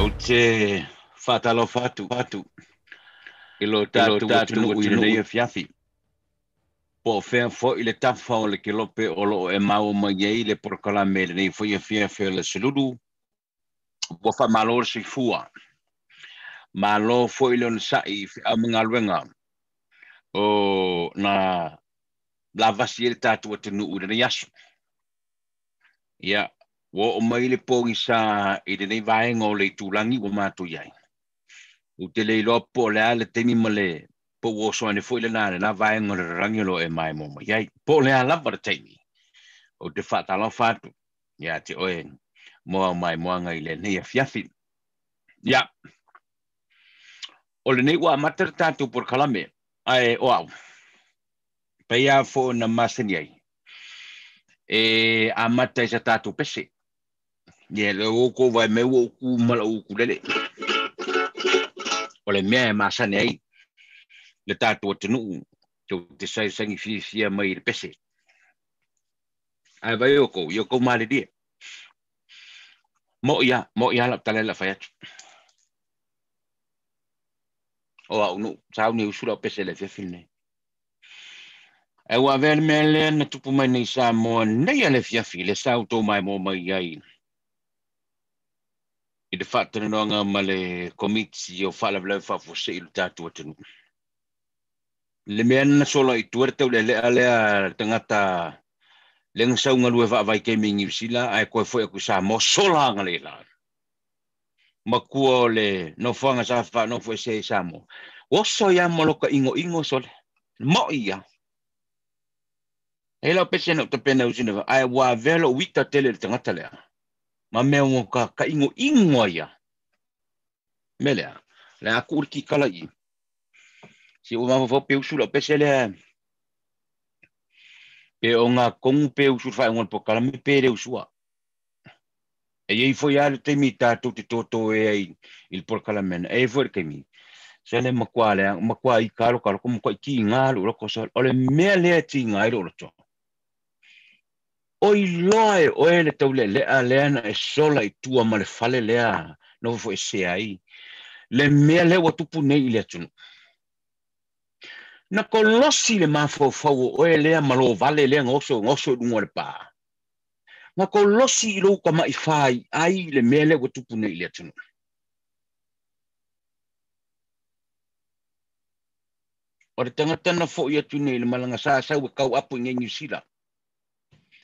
O te whatalo whatu. Ilo tātou tunu uina nei fiafi. Po whea fo i le tawha o le kelope o lo e mau mai ei le porkala me nei fo ia fia le seluru. Wa wha malo se fua. Malo fo i le on sai a mga luenga. O na la vasi le tātou tunu uina nei asu. Ia, wo o mai le pongi sa i le nei vaenga o le tūlangi o mātou iai. O te leilo po le ale temi male po wo so ane foi le na vai ngor rangelo e mai mo mai po le ala per temi o te fata la fatu ya te oe mo mai mo ngai le nei fiafi ya o le nei wa mater tatu por kalame ai wow pe ya fo na maseni ai e a mata sa tatu pese ye le o ko vai me o ku mala o ku le o le me masani ai le tātou tunu te sai sangi fia mai le pese. Ai vai yoko male dia. Mo ia la tale la fai atu. O au no, sao ni usura pese le fiafine. E wa vel mele na tupu mai nei sa mo nei le fiafi le sao to mai mo mai ai. I de fatta no nga male komiti o fala bla fa fo se il tātou tunu. Le men solo i tuerte le ale tangata leng sau ngalu va vai ke mingi sila ai ko foi ku sa mo sola ngalela makuo le no fanga sa fa no foi se samo o so ya mo lo ka ingo sol mo ia ela pese no te pena usina ai wa velo wita tele tangata le ma me mo ka ingo ia mele le aku ki kala i si o ma fo pe usula pese le pe o nga kong pe usul fa ngon po kala me pe usua e ei foi ale te mi tātou te toto e ai il porcalamena e foi ke mi se le makua i kalo como ko ki ngalo ko so ole me le ti ngai ro to oi loe o ele tau le ana e sola i tua ma le fale lea no foi se ai le me le wa tupu nei le tunu na kolosi le mafo o ele malo vale le ngoso dungo le pa na kolosi lo ka mai fai ai le mele o tupu nei le tunu o le tangata na fo ia tu nei le malanga sa o kau apu ngai New Zealand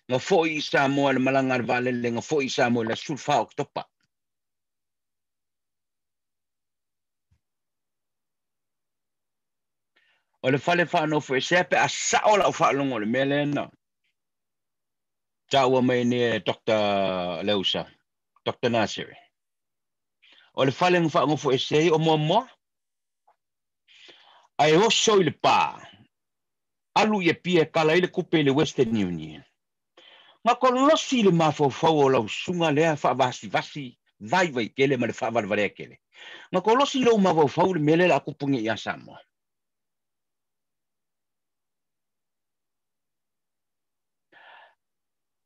nga fo i sa mo le malanga vale le nga fo i sa mo le sulfa o topa o le fale fa no fo sepe a sa o la fa longo le mele na tawa mai ne Dr. Leusa Dr. Nasir o le fale fa ngo fo se o mo ai o so le pa alu ye pia kala ile kupe le Western Union nga kolosi le mafo o la sunga le fa vasi vai kele ma le fa vale kele nga kolosi lo mafo le mele la kupungi ya samo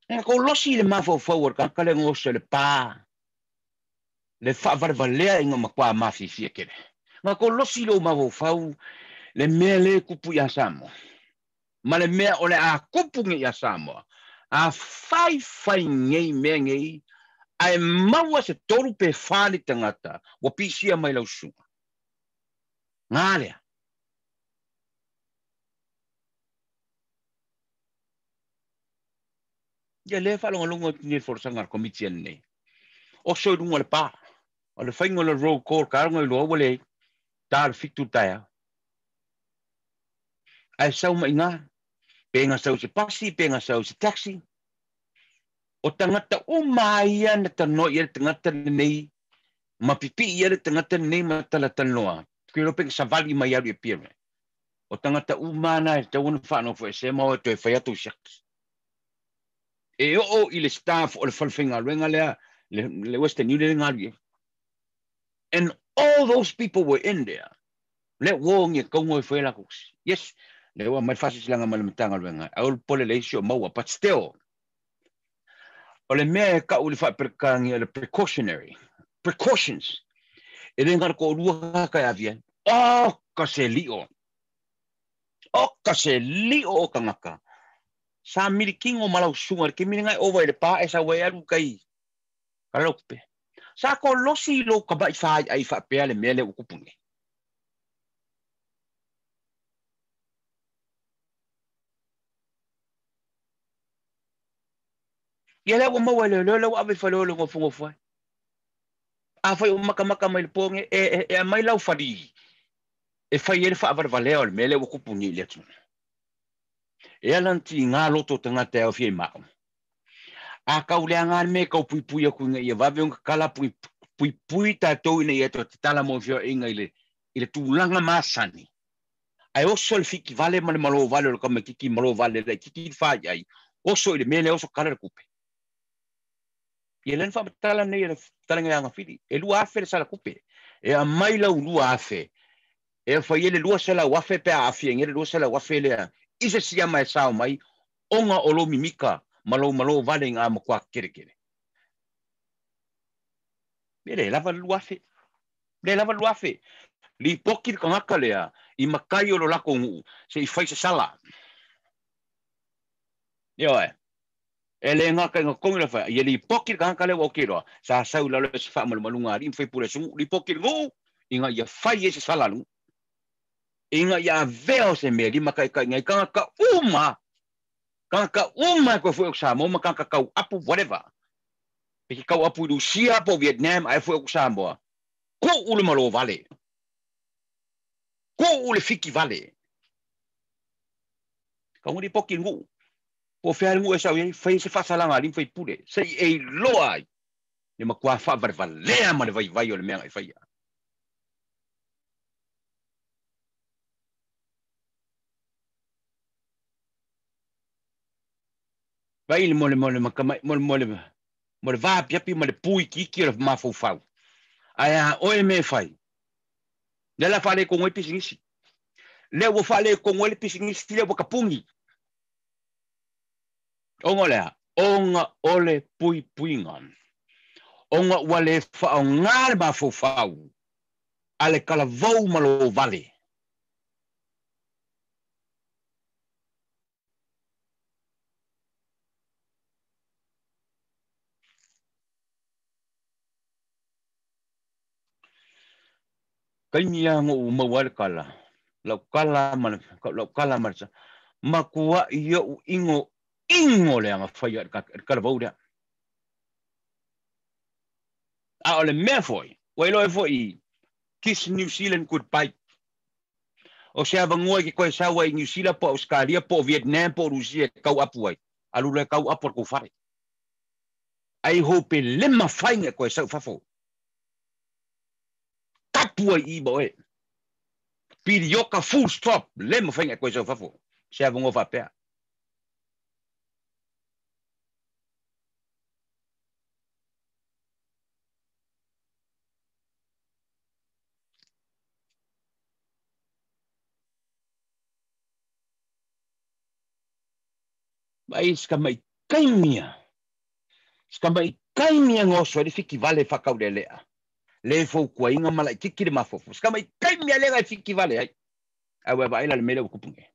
nga kolosi le mafo ka kale ngo so le pa le fa vale inga makwa mafi fie kele nga kolosi lo mafo le mele kupu ya samo ma le mea o le a kupungi ya samo a fai ngei mengei ai maua se toru pe fali tangata wa pisia mai lau sunga ngale ya le fa longo ni forsa ngar komiti nei o so dunga le pa o le faingo le roll call ka ngo lo wole tar fitu taia ai sau mai nga penga sau se pasi penga sau se taxi o tangata o mai ana tano ia tangata nei mapipi ia tangata nei matala tanoa kilo peng savali mai ia pia o tangata umana e tawon fa no fo se mo to fa tu shak e o ile staff o le falfinga lenga le Western Union ngali and all those people were in there le wong ye kongo foi la kus yes le wa mai fasi langa mal matanga lenga all population mo but still o le me ka uli fa perkangi le precautions E le ngar ko lua ka avien. Oh, ka se lio. Oh, ka se lio o ka ngaka. Sa miliking o malau sungar ke mininga over le pa esa we alu kai. Kalope. Sa ko losi lo ka ba fa ai fa pe le mele o kupunge. Ia le o mo le ave fa lo ngo fungo fa. A fa o maka mai ponge e mai lau fadi. E fa ele fa avar valeo le mele o kupunge le tu. E alanti nga loto tanga te o fie ma. A ka ule anga me ka pui pui ku nga ia va ve kala pui ta to ina ia to tala mo fio inga ile tu langa masani. Ai oso le fiki vale ma le malo vale o kama kiki malo vale le kiki fa ai. Oso ile mele oso kala kupe. Ia len fa tala nei le tala nga fili. E lua afe le sala kupe. E a mai la lua afe. E fa ile lua sala wafe pe afi ngere lua sala wafe le. Ise sia mai sao mai onga olo mimika malo vale nga mo kwa kere. Mire lava lua afe. Le lava lua afe. Li pokir ka ngaka lea I makai o lo lako ngu se I fai se sala. Yo ele ngaka nga kongi la fa ye li pokir ka ngaka le wo kiro sa sau la le se fa mal malunga ri fai pure su li pokir ngu inga ya fai se sala lu inga ya veo se me li makai ka ngai ka uma ko fu sa mo maka ka apu whatever pe ka apu du sia po Vietnam ai fu sa mo ko ule malo vale ko ule fiki vale ka ngi pokir ngu po fea ngu esa ye fai se fa sala nga ri fai pure se e loai le makua fa valea ma le vai o le mea fai vai le mole makama mole va piapi ma le pui kiki o le mafou fau aya o e me fai le la fale ko ngoi pisingisi le wo fale ko ngoi pisingisi le wo kapungi onga ole pui ngan onga wale fa ngal mafou fau ale kala vou malo vale kai mia ngo mawal kala lau kala makua ia ingo le anga fai ka vou le a ole me foi wai lo foi kiss New Zealand goodbye o se ava ngoi ki koe sawa I New Zealand po Australia po Vietnam po Rusia kau apu ai alu le kau apu ko fare ai hope lema fainga koe sau fafo tapu ai I boe pirioka full stop lema fainga koe sau fafo se ava ngofa pea mai ska mai kaimia ngoso le fiki vale fakau le lea le fo ko inga mala kiki le mafo ska mai kaimia le fiki vale ai ai wa ila le mele ko punge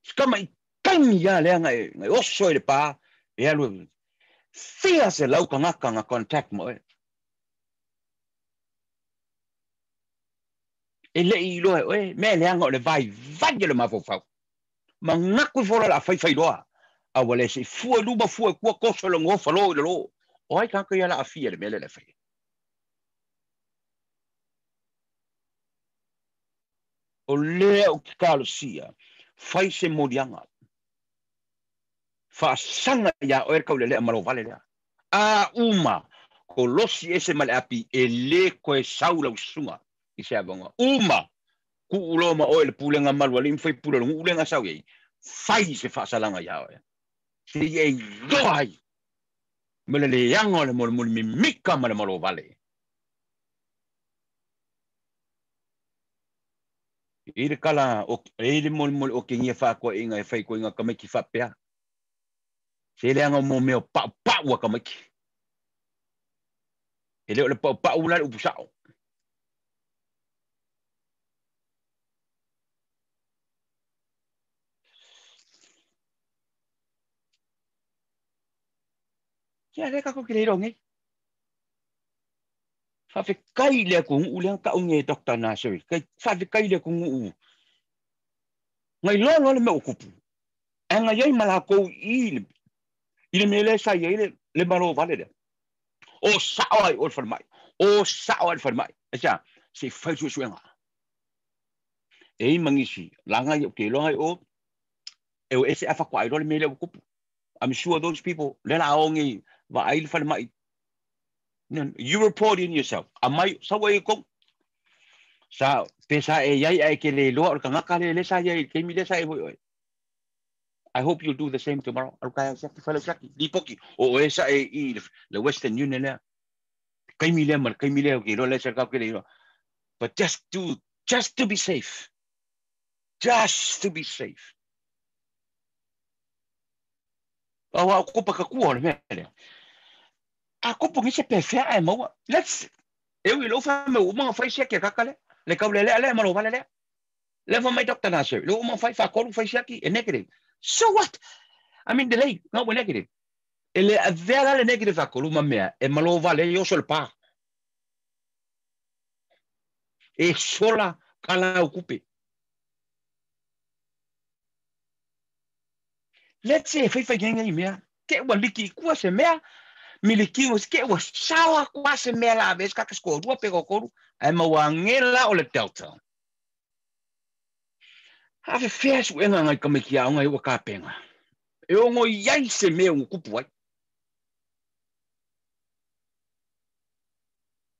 ska mai kaimia le ngai oso le pa e alu fia se lau ka ngaka contact mo e le I loe oe me le anga o le vai le mafo fau ma ngaku fora la fai loa a wale se fua luba fua kua koso lo ngofa lo le lo o ai kanka ia la afia le mele le fai o le o ki kalo sia fai se modianga fa sanga ia o erka o le amaro vale lea a uma ko losi ese male api e le koe saula usunga I se avonga uma ku uloma o le pulenga malu alim fai pulenga ulenga sau ei fai se fa salanga ia o se ei doai mele le yango le mol mimika male malo vale ile kala o ile mol o ke ngia fa ko inga e fai ko inga ka meki fa pea se le anga mo meo pa wa ka meki E leo le pa ula le upusao. Kia le kako ki le rongi. Fa fe kai le ko uliang ka unge Dr. Nasir. Kai fa fe kai le ko u. Ngai lo le me okupu. Anga yai malako i le mele sa yai le maro vale le. O sao ai o farmai. O sao ai farmai. Esa se fai su suenga. E mangisi langa yo ke lo ai o e o ese afa kwai le mele okupu. I'm sure those people le la ongi va ai farmai. You report in yourself. Amai sa wai ko sa pesa e yai ai ke le lo ka ngaka le sa yai ke mi le sa e hoi. I hope you'll do the same tomorrow. Alkaya sakti falo sakti di poki o esa e le Western Union le kai mi le ke lo le sa ka ke le. But just to be safe. Just to be safe. Awa ko pa ka ku le me. Ako po ngi se pe fa e mo. Let's e wi lo fa me o mo fa se ke ka kale. Le ka le mo lo vale le. Le fa mai Dr. Nasir. Lo mo fa ko fa se ki e negative. So what? I mean delay, no we negative. Ele avera le negative a columa mea e malo vale io sol pa. E sola kala ocupe. Let's say fa genga mea. Ke wa liki ku se mea. Miliki was ke wa sawa ku se mea la vez ka sko dua pego koru. E ma wangela o le delta. Have fair su enga ngai kamikia ngai wa ka penga. E o ngo yai se mea un kupu ai.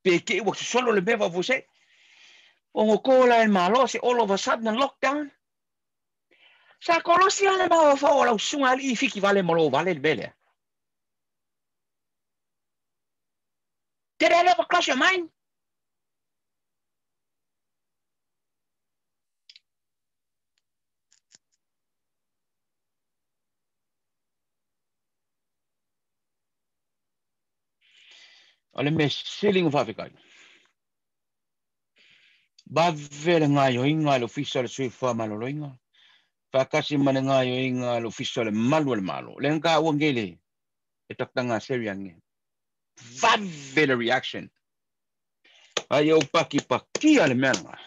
Pe ke wa solo le beva você. O ngo kola en malo se all of a sudden lockdown. Sa kolosi ale ma fa ola sunga ali fiki vale malo vale bele. Did that ever cross your mind? Ale me siling fa fikai. Ba vele nga yo inga lo fisal sui fa malo lo inga. Fa kasi man nga yo inga lo fisal malo le malo. Le nga wangele. E tanga serian. Va vele reaction. Ayo paki ale menga.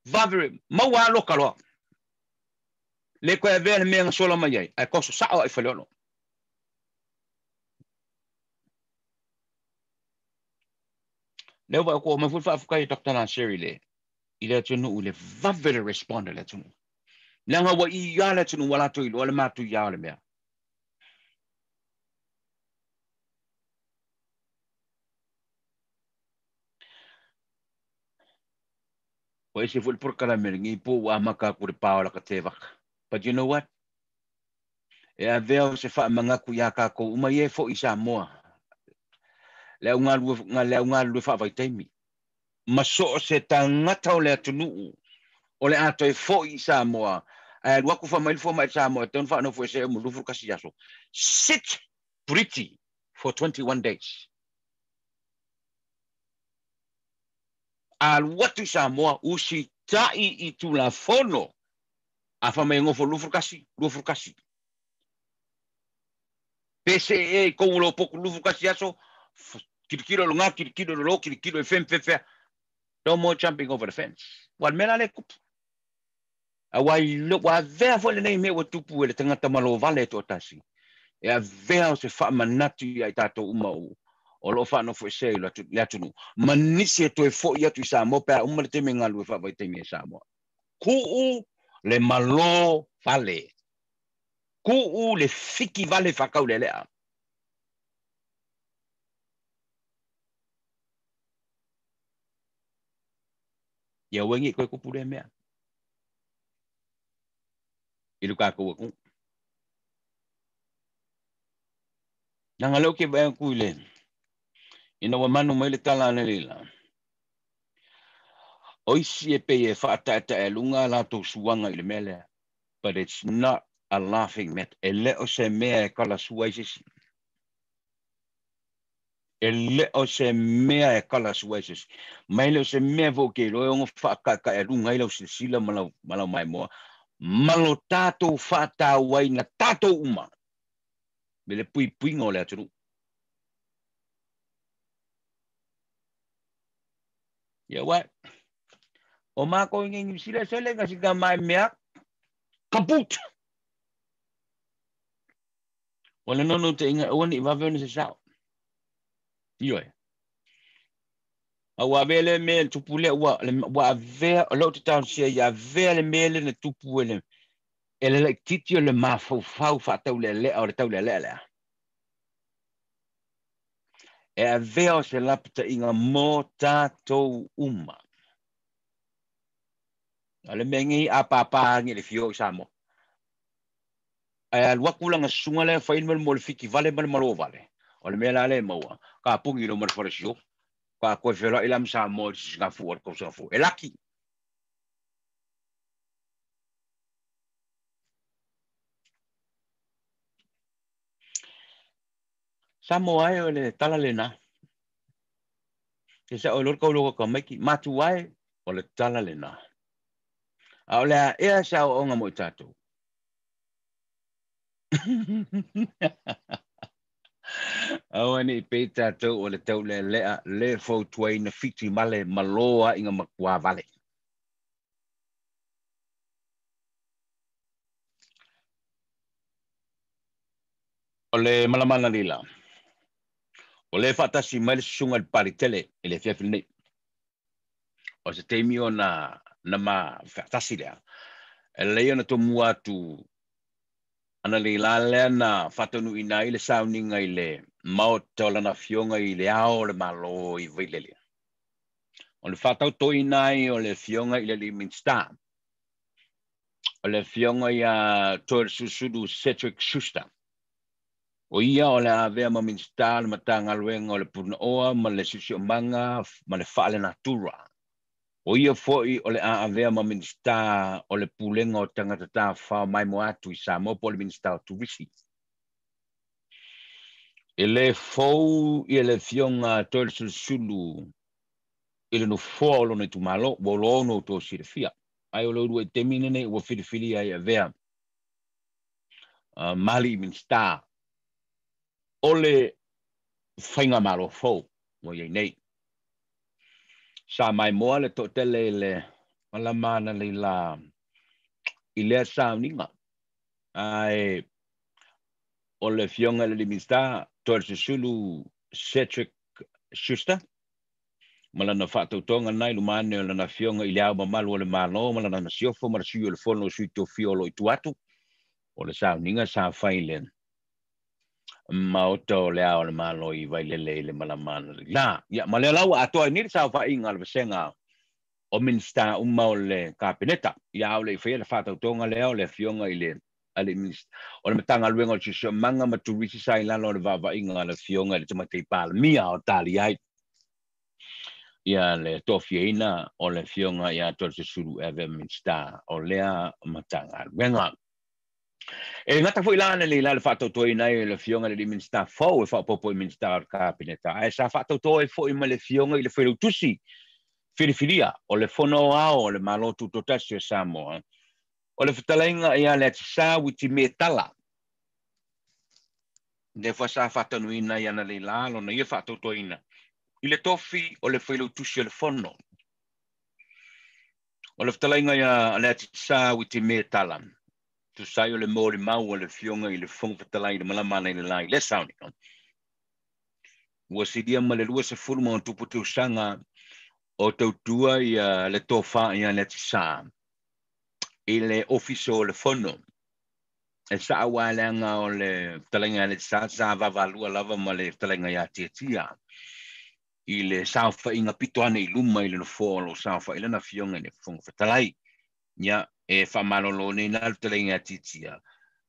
Va vele mawa lo kalo. Le ko vele menga solo mayai. Ai koso sa ai falolo. Le va ko me fa fikai tanga seri le. Ile tunu le va vele respond le tunu. Langa wa I yala tunu wala tu wala matu yala mea. O ese foi por kala ngi po wa maka ku paola ka te waka. But you know what? E a veo se fa manga ku ya ka ko uma ye fo isa moa. Le unga lu fa vai taimi. Maso se tangata o le tunu. O le ato e fo isa moa. E waku fa mai fo mai sa moa. Ton fa no fo se mu lu fu kasi yaso. Sit pretty for 21 days. Al watu sa moa usi tai I tu la fono. A fa mai ngofo lu fu kasi. PCE con lo poco lufu casiaso kirikiro lo nga kirikiro lo kirikiro fe no more jumping over the fence wal mela le kup awai lo wa ve fo le nei me wo tupu le tanga tamalo vale to tasi e a ve se fa manatu ai tato uma o lo fa no fo se lo le tunu manisi to e fo ia tu sa mo pa uma le teme ngalu fa vai teme sa mo ku le malo vale ku le fiki vale fa ka le a ya wengi ko ku pure me ilu ka ko ku nanga lo ke ba ku le ina wa manu mai le tala le la oisi e pe e fa ta e lunga la to suanga I le mele but it's not a laughing met e le o se me e kala suai se le o se mea e kala sueses mai le o se mea vo ke lo o fa ka e runga i lo se sila malo mai mo malo tato fa ta wai na tato uma me le pui pui ngole atu ya wa o ma ko ngi sila sele nga siga mai mea kaput wala no te inga oni va vene se sao yo a wa vele me tupule wa ve lo te town se ya vele mele na tupu ele le titio le mafau fa tau le o le tau le e a veo se lapta inga mo tatou uma ale mengi a papa ngi le fio samo e al wakula nga sunga le fa ilmel mo le fiki vale mal malo vale o le mela le mo ka pungi lo mar farisio ka ko fero ilam sa mo nga fu ko sa fu e laki samo ai o le tala le na ke sa o lo ko meki matu ai o le tala le na a o le e sa o nga mo tatou Awani pe tatou o le tau le lea le fau tuai na fiti male maloa inga makua vale. O le malamana lila. O le fatasi mai le sunga le paritele e le fiafil nei. O se teimi o na ma fatasi lea. E lea na to muatu ana lila lea na fatanu ina i le sauninga i le maota o lana fionga i le ao le malo i vailele. O le fatau to ina i o le fionga i le Liminsta. O le fionga i a Tor Susudu Cedric Schuster. O ia o le avea ma Minsta le matanga luenga o le puna oa ma le sisio manga ma le faale natura. O ia foi o le avea ma Minsta o le pulenga o tangata tā whao mai mo atu i Samoa po le Minsta o Turisi. E le fou i le fionga Tor Susudu i le no fua o lona i tumalo o lo ono to sirifia. Ai o le uru e temine nei ua whiriwhiri ai avea mali Minsta o le whainga malo fou mo iei nei. Sa mai moa le totele le malamana le la i lea sauninga. Ai o le fionga le Liminsta Tor Susulu Cedric Schuster. Malana whaatautonga nai lumane o lana fionga i lea mamalu o le malo malana na siofo marasio le fono sui tofio lo i tuatu. O le sauninga sa whailen. Maota o lea o le malo i vailele le malamana la ya ma le lawa atoa ni sa fa inga le senga o Minsta uma o le kapineta ya o le fe le fata tonga le o le fionga ile ale minsta o le matanga luenga o tsi manga maturisi sa ila lo le va inga le fionga le tama te pal mia o tali ai ya le tofieina o le fionga ya to se suru eve Minsta o lea matanga luenga e ngata foi lana le fato toi nai le fionga le Minsta fo e fa popo Minsta kapineta e sa fato toi foi ma le fionga le foi tusi filifilia o le fono ao le malotu totasio Samoa o le fitalainga ia le sa witi metala de fa sa fato nuina ia na le lalo na ia fato toina ile tofi o le foi tusi le fono o le fitalainga ia le sa witi metala tu sai o le mori mau o le fionga i le fong fatalai le malamana i le lai le sauni ua sidia ma le lua se fulma o tupu te usanga o tautua i le tofa i le tisa i le ofiso o le fono e sa awaleanga o le talenga le tisa sa vavalua lava ma le talenga ia tia i le saufa inga pito ane i luma i le no folo saufa i le na fionga i le fong fatalai ia e whamalolo nei na le talenga tia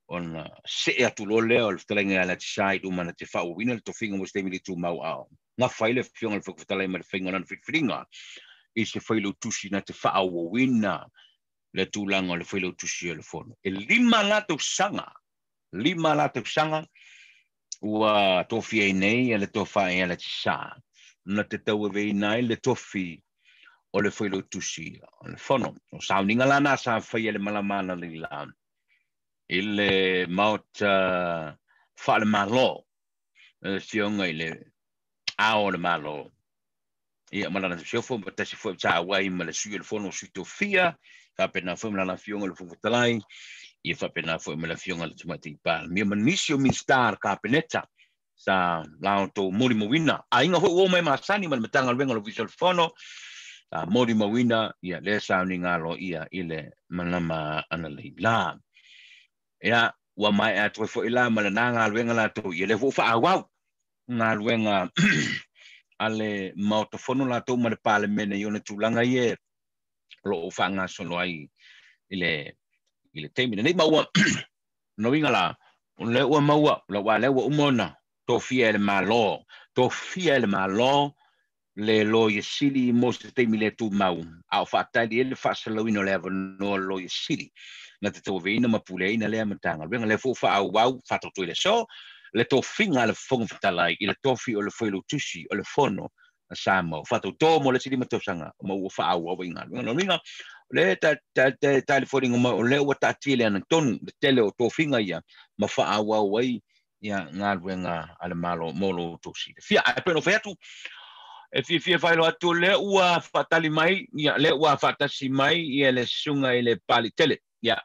on se e atulo leo le talenga le tisa i luma na te whauwina le tofinga mo stemi li tu mau ao nga whaile fionga le fong fatalai ma le whainga na whiwhiringa i se whailo tusi na te whaawawina le tūlanga o le whailo tusi o le fono. E lima la tau sanga ua tofi ai nei e le tofa e le tisa. Na te tau e vei nai le tofi o le whailo tusi, o le whono. O sauninga lana sa whai le malamana li la. I le maut wha le malo. Sionga i le ao le malo. Ia malana se fo ma tasi fo ta wai ma le sui le fono sui tofia. Ka pena fo malana fionga le fufutalai. Ia fa pena fo me la fionga le tumati pa. Mi manisio mi star ka peneta. Sa lao to mori mawina. A inga fo o mai masani ma matanga le venga le visual fono. Mori mawina ia le sounding alo ia ile malama ana le la. Ia wa mai atu fo ila malanga le venga la to ia le fo fa awau. Nga le venga ale mautofono la to ma le pale mene yona tulanga ye lo fa nga solo ai ile temi nei maua no inga la le ua maua la wa le ua umona to fia le malo le lo ye sili mo se temi le tu mau au fa tali ele fa salo ino le no lo ye sili na te to veina ma pule ina le matanga venga le fo fa au fa to ile so le to finga le fonga fatalai ile to fi o le foi lo tusi o le fono sa mo fa to mo le sili matosanga mo fa au inga no inga le ta le fori ngoma le wa ta tile an tonu le tele o to finga ia ma fa awa wai ia nga wenga ale malo molo to si fia a peno fetu e fia fa lo atu le wa fatali mai ia le wa fatasi mai ia le sunga ile pali tele ia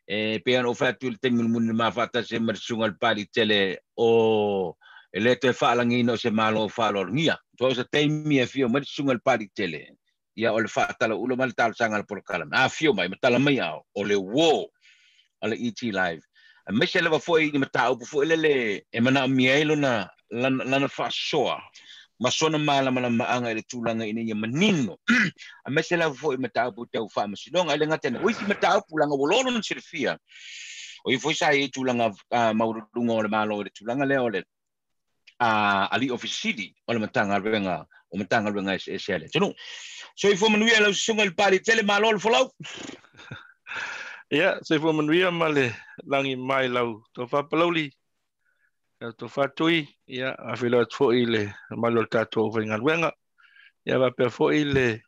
e pe ano fetu le tengul mun ma fatasi mer sunga le pali tele o le te fa langino se malo fa lo ngia to se temi e fia mer sunga le pali tele ia o le whaatala ulo ma le tala sanga por kala a fio mai matala mai ao o le wo o le ET live a me se leva foi ni mata o foi le e mana mielo na lana fa soa ma sona mala mala anga le tulanga ina ia manino a me se leva foi mata o tau fa ma silonga le ngata o si mata o pulanga wololo no sirfia o i foi sai tulanga maurunga o le malo le tulanga le o le ali officidi o le matanga venga o matanga venga SL tunu so i fo manuia la sunga le pari tele malo le folau ia se fo manuia male langi mai lau to fa palauli to fa tui ia a filo fo ile malo tato venga venga ia va per fo ile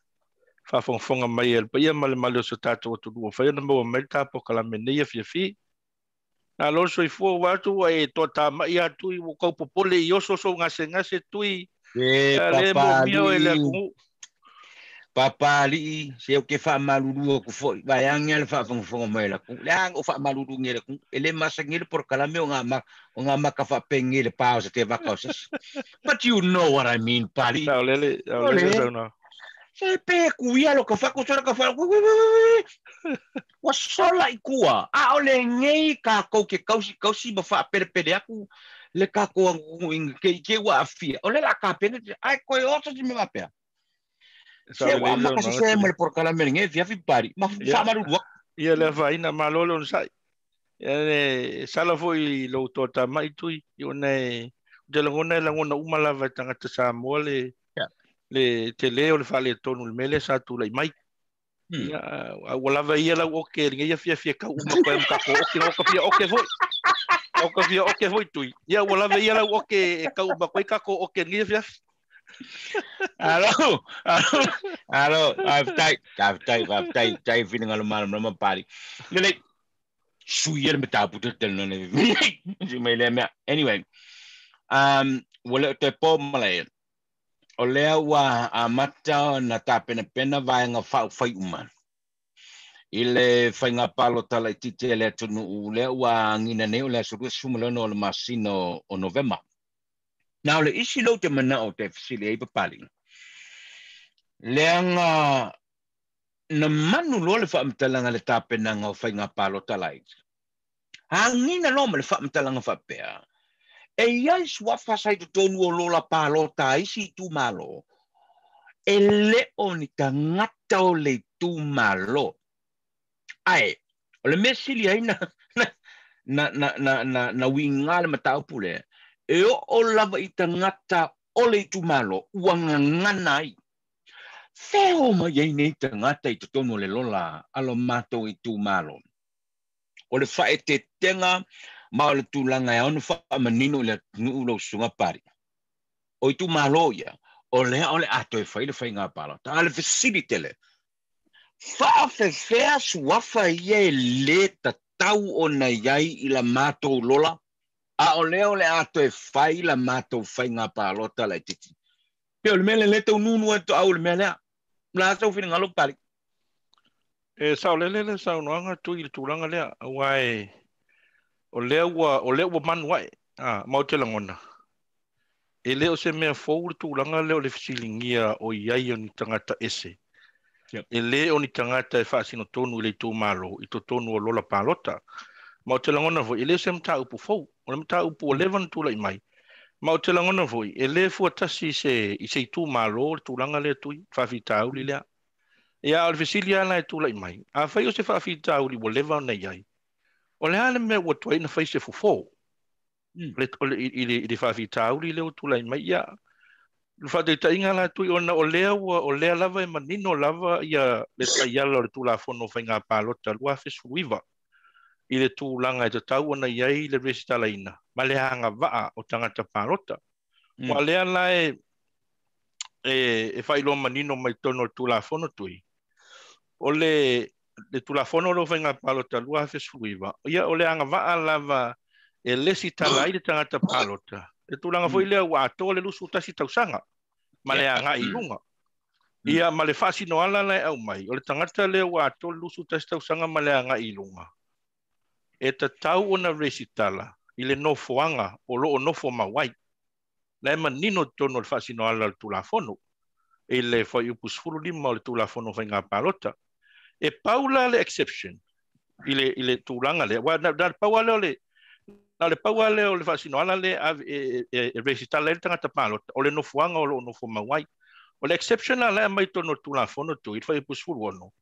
fa fonga mai el pa ia male malo so tato to do fa ia no mai tapo kala menia fi alo so i fo watu e to ta mai atu i ko popole i oso so ngase tui le mo mio ele ku papa li se o ke fa malulu ko foi vai angel fa fonga mai la ku lang o fa malulu ngere ku ele masangile por kala me nga ma ka fa pengile pausa te vacausas but you know what I mean pali lele no se pe ku ia lo ka fa ko ka fa wa sola i kua a ole ngei ka ko ke kausi ba fa pere aku le ka ko ke wa afia ole la ka pene ai ko oto di me va pe se wa ma ka se me por kala me ngei via fi pari ma fa maru wa ia le va ina malolo no sai e sala foi lo tota mai tui one de la ngona umala va tanga tsa mole le tele o le fale tonu le mele sa tu le mai ia wala va ia la o ke ngia fia ka uma ko em ka ko o ke foi o ke foi tu ia wala va ia la o ke ka uma ko o ke ngia fia alo I've type feeling al mal ma pari le suyer me ta puto tel no ne me le anyway wala te po male o lea wa a mata na ta pena vai nga fai uma ile fai nga palo tala tite le tunu le wa ngina ne le so sumelo no le masino o november now le isi lo te mana o te fisili e papali le nga na manu lo le fa mtalanga le ta pena nga fai nga palo tala hangina lo le fa mtalanga fa pea e ia sua fasai to tonu o lola palota isi tu malo e le oni tangata o le tu malo ai o le mesili ai na winga le matau pule e o lava i tangata o le tu malo wangangana ai feo ma yei nei tangata i to tonu le lola alo mato i tu malo o le fae te tenga ma o le tūlanga e onu wha manino le nuu lo sunga pari. O i tu malo ia, o le ato e whai le whai ngā palota, a le facility le. Wha fea suafa ia e le tatau o na iai i la mātou lola, a o le ato e whai la mātou whai ngā palota la titi. Peo le mele le tau nunu e to au le mele, la tau whina ngalo pari. E sao le sao noanga tu i tūranga lea, wai o lea ua manuai, mau te langona. E leo se mea fōu le tūranga leo le fisilingia o iai o ni tangata ese. Yep. E le o ni tangata e whaasino tonu i le tū malo, i to tonu o lola pālota. Mau te langona fo, e le se mta upu fōu, o le mta upu o levan tūla i mai. Mau te langona fo, e le fuatasi i se i tū malo, le tūranga lea tui, whawhita uli lea. E a le fisilia la e tūla i mai. A whai o se whawhita uli o levan nei ai. O le hale mea ua tuai na whai se fufō. I le whawhita uli leo tūla i mai ia. Whāteita inga la tui ona o lea lava e manino lava ia le taiala o le tūla whono whai ngā pālota lua whesuiva i le tūlanga e te tau ona iai le resitala ina. Ma le hanga waa o tangata pālota. Wa lea la e whailo manino mai tono tūla whono tui. O le tūla whono lo whai ngā pālota lua whesuiva. Ia o le hanga waa lava e lesitala i le tangata pālota. E tūlanga foi lea ua atoa le lusu tasi tausanga. Ma le anga i lunga. Ia ma le whasino ala lai au mai. O le tangata lea ua atoa le lusu tasi tausanga ma le anga i lunga. E ta tau ona resitala i le nofoanga o loo nofo mawai. La e manino tono le whasino ala le tūlafono. E le whai upusfuru lima o le tūlafono whai ngā pālota. E paula le exception i le tūlanga lea. Wa paula le na le paua le o le whasino ala le e resitala le tangata pālota, o le nofuanga o lo nofo mawai. O le exception ala e mai tono tūlafono tu, i whai pusfuru ono.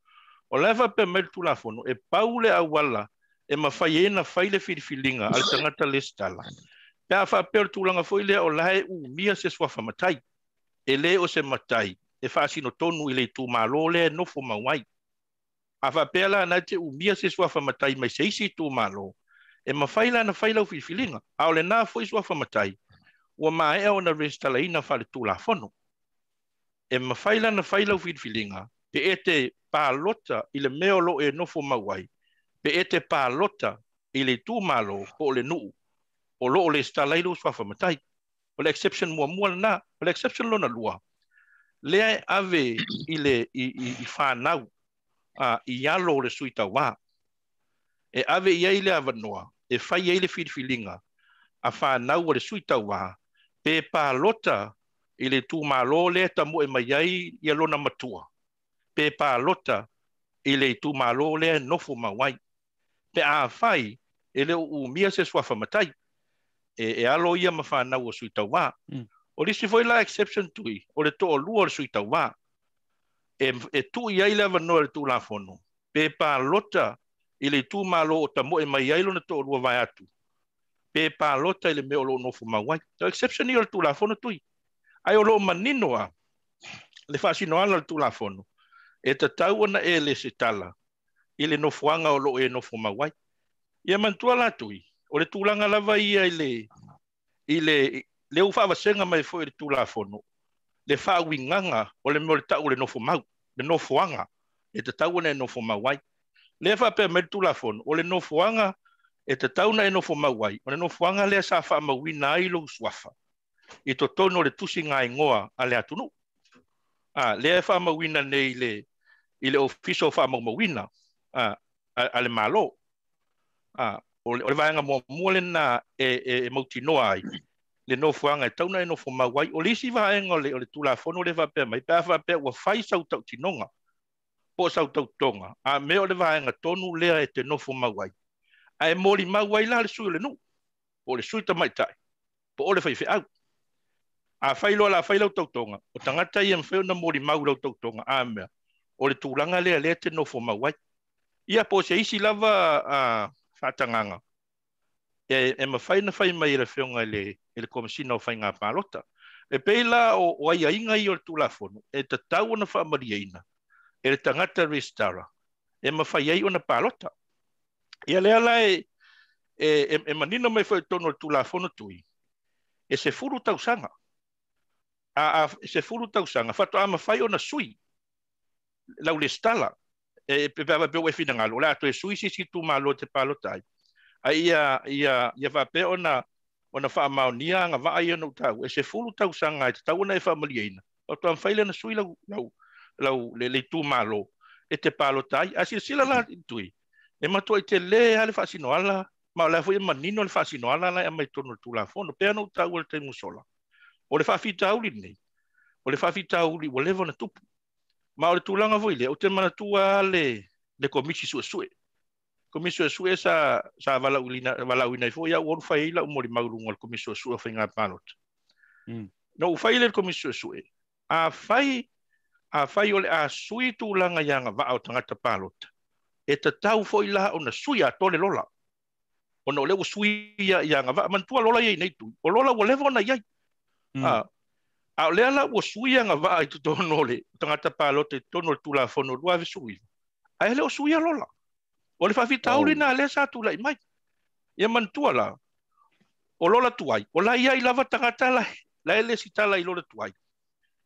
O le pe mai tūlafono, e pau le awala, e mawhai e na whai le whiriwhilinga, al tangata le stala. Pea whapea tūlanga foi le o lae u mia se swafa matai. E le o se matai, e whasino tonu i le tū malo le nofo mawai. A whapea la na te u mia se swafa matai mai se isi tū malo. E mawhaila na whailau whiwhilinga, a o le nā fwoi sua whamatai, ua mae o na restala ina whale tūla whono. E mawhaila na whailau whiwhilinga, pe e te pālota i le meo lo e nofo mawai, pe e te pālota i le tūmalo o le nuu, o lo o le stalailu sua whamatai. O le exception mua na, o le exception lona lua. Lea ave i whanau, i alo le suita wā. E ave iai le avanoa, e whai iai le whiriwhilinga, a whanau o le suita wā, pe pālota i le tūmalo le tamu e mai iai i alona matua. Pe pālota i le tūmalo le nofo mawai. Pe a whai, e le u mia se swafa matai, e alo ia ma whanau o suita wā. O lisi foi la exception tui, o le toa lua o le suita wā. E tu iai le avanoa le tūla whono. Pe pālota i le tūmalo o tamo e mai ailo na tō rua vai atu. Pe pālota i le meo lo nofo mawai. So exception i o le tūlafono tui. Ai o lo maninoa, le whasino ala le tūlafono. E ta tau ana e le se tala. I le nofoanga o lo e nofo mawai. Ia mantua la tui. O le tūlanga lava ia i le uwhawasenga mai fo i le tūlafono. Le whawinganga o le meo le tau le nofo mau. Le nofoanga. E ta tau ana e nofo mawai. Le fa pe me tūlafono, o le nofoanga e te tauna e nofo mawai, o le nofoanga lea sa wha mawina ai lo swafa. I to tono le tusi ngai ngoa a le atunu. Lea wha mawina nei i le official wha mawina a le malo. O le vaenga mua le na e mautinoa ai. Le nofoanga e tauna e nofo mawai, o lisi vaenga o le tūlafono le fa pe mai, pe a fa pe ua whai sau tau tinonga. Po sau tau tonga, a meo le vaenga tonu lea e te nofo mawai. A e mori mawai la le sui le nu, o le sui ta mai tai, po o le whai au. A whailo la whailau tau tonga, o tangata i am wheo na mori mau lau tau tonga, a mea, o le tūlanga lea te nofo mawai. Ia po se isi lava whatanganga. E ma whai na whai mai le whionga le komisina o whai ngā pālota. E peila o ai inga i o le tūlafono, e ta tau na wha mariaina. E le tangata restara, e mawhai ai o na pālota. Ia lea lai e manino mai foi tono tulafono tui. E se furu tausanga. Se furu tausanga. Fato ama fai ona sui. Lau le stala. E pepeava peo e fina ngalo. La to e sui si tu malo te palo tai. Ia va pe ona fa maonia nga va ia no tau. E se furu tausanga e tau na e fa maliena. O to am faile na sui lau le tu malo. E te palo tai. A sila la tui. E matua i te le ale fa sino ala. Ma la foi manino le fasino ala la mai tono tula fono pe no tau le temu sola o le fafita uli nei o le fafita uli o le vona tupu ma o le tulanga foi le o te mana tua le komisi sue sa vala ulina foi ya o fai la mo le maulunga le komisi sue foi nga palot no fai le komisi sue a fai o le a sui tulanga yanga va o tangata palot e te tau foi la ona sui a tole lola ono le sui ya nga va mantua lola ye nei tu o lola o levo na ye a le ala o sui nga va i to no le tangata palote tono tula fono lua ve sui a le o sui lola o le fa fitauri na le sa tu lai mai ye mantua la o lola tuai o la ia i lava tangata la le sitala i lola tuai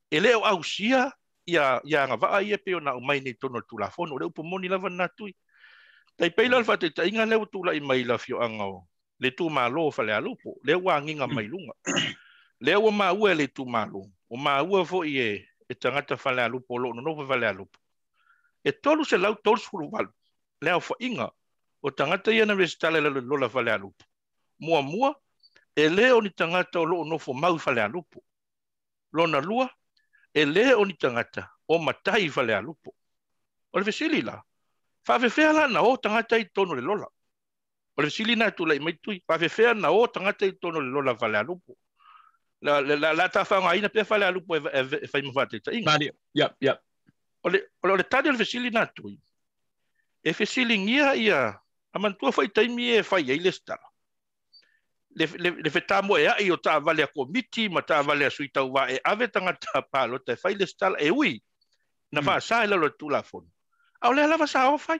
e le o ausia ya nga va ia pe ona o mai nei tono tula fono le upomoni lava na tui tai peila fa te inga le tu lai mai la fio angao le tu malo fa le alupo le wanginga mai lunga le o ma ua le tu malo o ma ua fo e tangata fa le alupo lo no fa le alupo e tolu se lau tolu sulu val le fo inga o tangata ia na restale le lola fa le alupo mua e le o ni tangata o lo no fo mau fa le alupo lona lua e le o ni tangata o matai fa le alupo o le fesili la fa fea la na o tangata i tono le lola. O le sili na tu lai mai tui. Fa fea na o tangata i tono le lola vale alupo. La ta fa ngaina pe vale alupo e fai mafate ta inga. Yep. O le tadi le sili na tui. E sili ngia ia amantua fai taimi e fai ai le stala. Le fetamo e ai o ta vale a komiti ma ta vale a suita uwa e ave tangata palo te fai le stala e ui. Na fa sa e lo tu la fono. Au le lava sa o fai.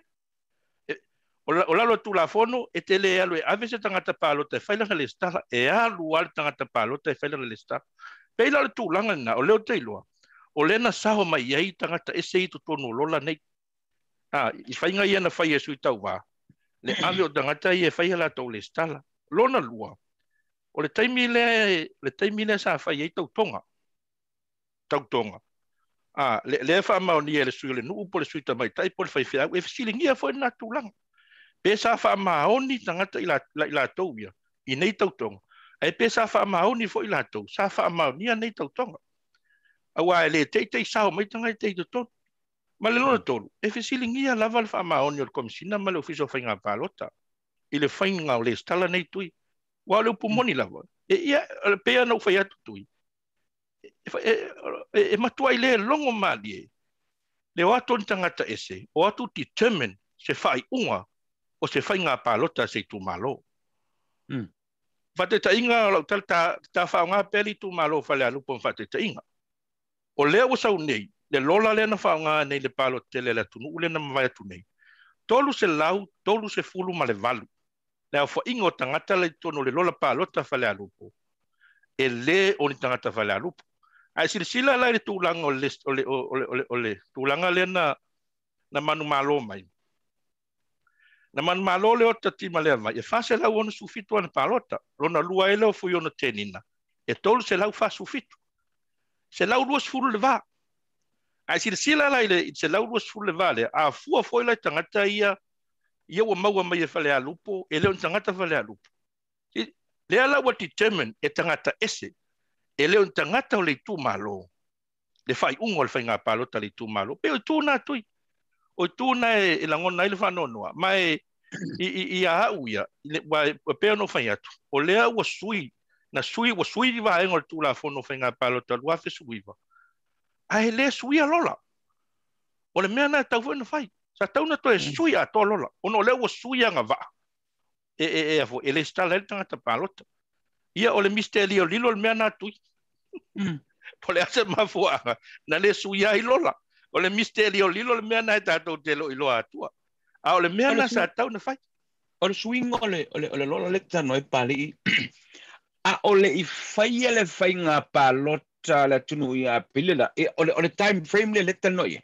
O lalo tu la fono e te le alo e ave se tangata palo te fai langa le stala e alu al tangata palo te fai langa le stala. Pei la le tu langa na o leo te iloa. O le na saho mai ei tangata e se itu tonu lola nei. I fai ngai ana fai e sui tau wā. Le ave o tangata i e fai la tau le stala. Lona lua. O le taimi le sa fai ei tau tonga. Le fa ma ni le sui le nu po le sui ta mai tai po le fai fia e fisilingia fo na tulang pe sa fa ma oni tangata ila toia i nei tautonga e pe sa fa ma oni fo ila to sa fa ma ni nei tautonga awa le te sa mai tanga te to ma le lona tolu e fisilingia lava fa ma oni o komsina ma le ofiso fa nga palota i le fa nga le stala nei tui wa le pumoni lava e ia pe na fa atu tui e matua i le longo mali le o atu tangata ese o atu determine se fai unga o se fai ngā palota se tu malo fate ta inga ta fa ngā peli tu malo fale alupo fate ta inga o le o sau nei le lola le na fa ngā nei le palota le tunu ule na mawai atu nei tolu se lau tolu se fulu ma le valu le au fa inga o tangata le tono le lola palota fale alupo e le o ni tangata fale alupo ai sila la le tulanga ole tulanga le na manu malo mai na manu malo le o tati male mai e fa se la ono sufitu ana palota lona lua ele o fu ono tenina e tolu se la fa sufitu se la lua sfulu le va ai sila la ile se la lua sfulu le va le a fu foi la tangata ia o maua mai e fale alupo e le on tangata fale alupo le ala wa determine e tangata ese e leo tangata o le tu malo le fai ungo le fai ngā palota le tu malo pe o tu na tui o tu na e langona ile fa nonoa mai i a uia pe no fai atu o lea wa sui va e ngol tu la fono fai ngā palota lua fe sui va ai le sui a lola o le mea na tau fai no fai sa tau na to e sui a to lola o no le wa sui a ngā va e le stala le tangata palota ia o le misteri o lilo le mea na tui. Po le ase mafuanga. Na le suia i lola. O le misteri o lilo le mea na e tātou te lo i loa atua. A o le mea na sa tau na fai. O le swing o le lola le tano e pali. A o le I whaia le whainga pa lota le tunu I a pilela. E o le time frame le tano I.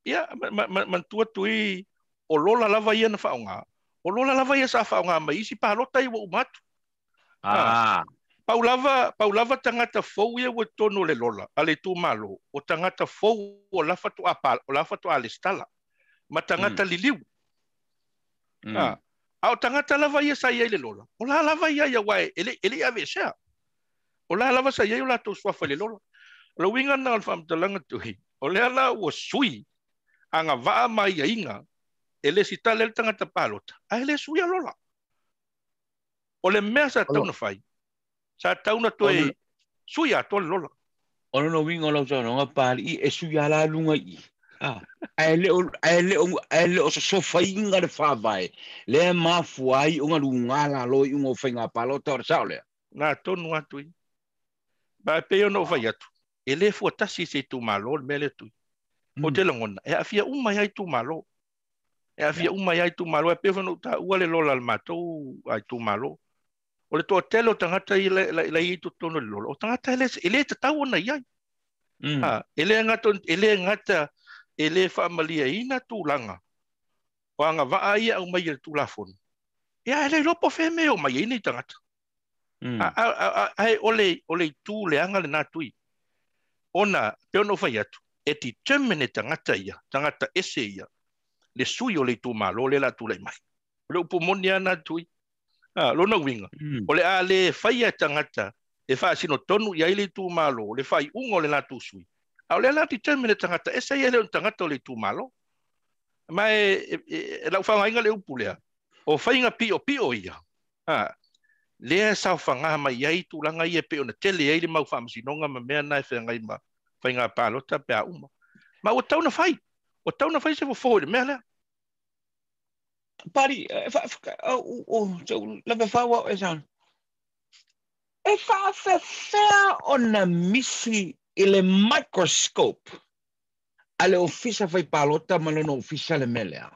Ia, man tua tui o lola lava ia na whaonga. O lola lava ia sa whaonga mai isi pa lota I wa umatu. Ah. Paulava tangata fou ia wa tono le lola, ale tu malo, o tangata fou o lafa tu apal, o lafa tu alistala, ma tangata liliu. Au tangata lava ia sa ia le lola. O la lava ia wai, ele ave sea. O la lava sa ia o la tu swafa le lola. O la winga na alfam talanga tuhi. O le ala o sui, anga vaa mai ia inga, ele sita le tangata palota. A ele sui a lola. O le mea sa tauna fai. Sa tauna toe sui a tole lola. Ono no wingo lo so no pali e sui ala lunga I. Ah. Ele o so fainga de fa vai. Le ma fuai unga lunga la lo I unga fainga palota o saule. Na tonu atu. Ba pe no vai atu. Ele fu tasi se tu malo mele tu. O te langona. E afia uma ia tu malo. E afia uma ia tu malo e pe no ta ua le lola al matou ai tu malo. O le tōtelo tangata I la I tu tono le lola. O tangata ele te tau ona iai. Ele ngata, ele whaamalia ina tūlanga. O anga waa ia au mai le tūlafonu. Ia ele lopo wheme o mai ina I tangata. Ai ole tū le anga le nātui. Ona, peono whai atu. E ti temene tangata ia, tangata ese ia. Le sui o le tū malo, le la tū le mai. Le upumoni ana tui. Lona winga. O le a le whaia tangata, e wha sino tonu I aile tū malo, le whai ungo le nātu sui. A o le la ti temene tangata, e sa ia le tangata o le tū malo. Ma e lau whangainga le upulea. O whainga pio ia. Lea sa whangaha mai iai tūlanga ia pe o na tele eile mau whamasinonga ma mea nai whangai ma whainga pālota pe a uma. Ma o tauna whai. O tauna whai se fo le mea lea. Pari, so lava fawa e san. E fa ona misi ile microscope. Ale ofisa fai palota malona ofisa le melea.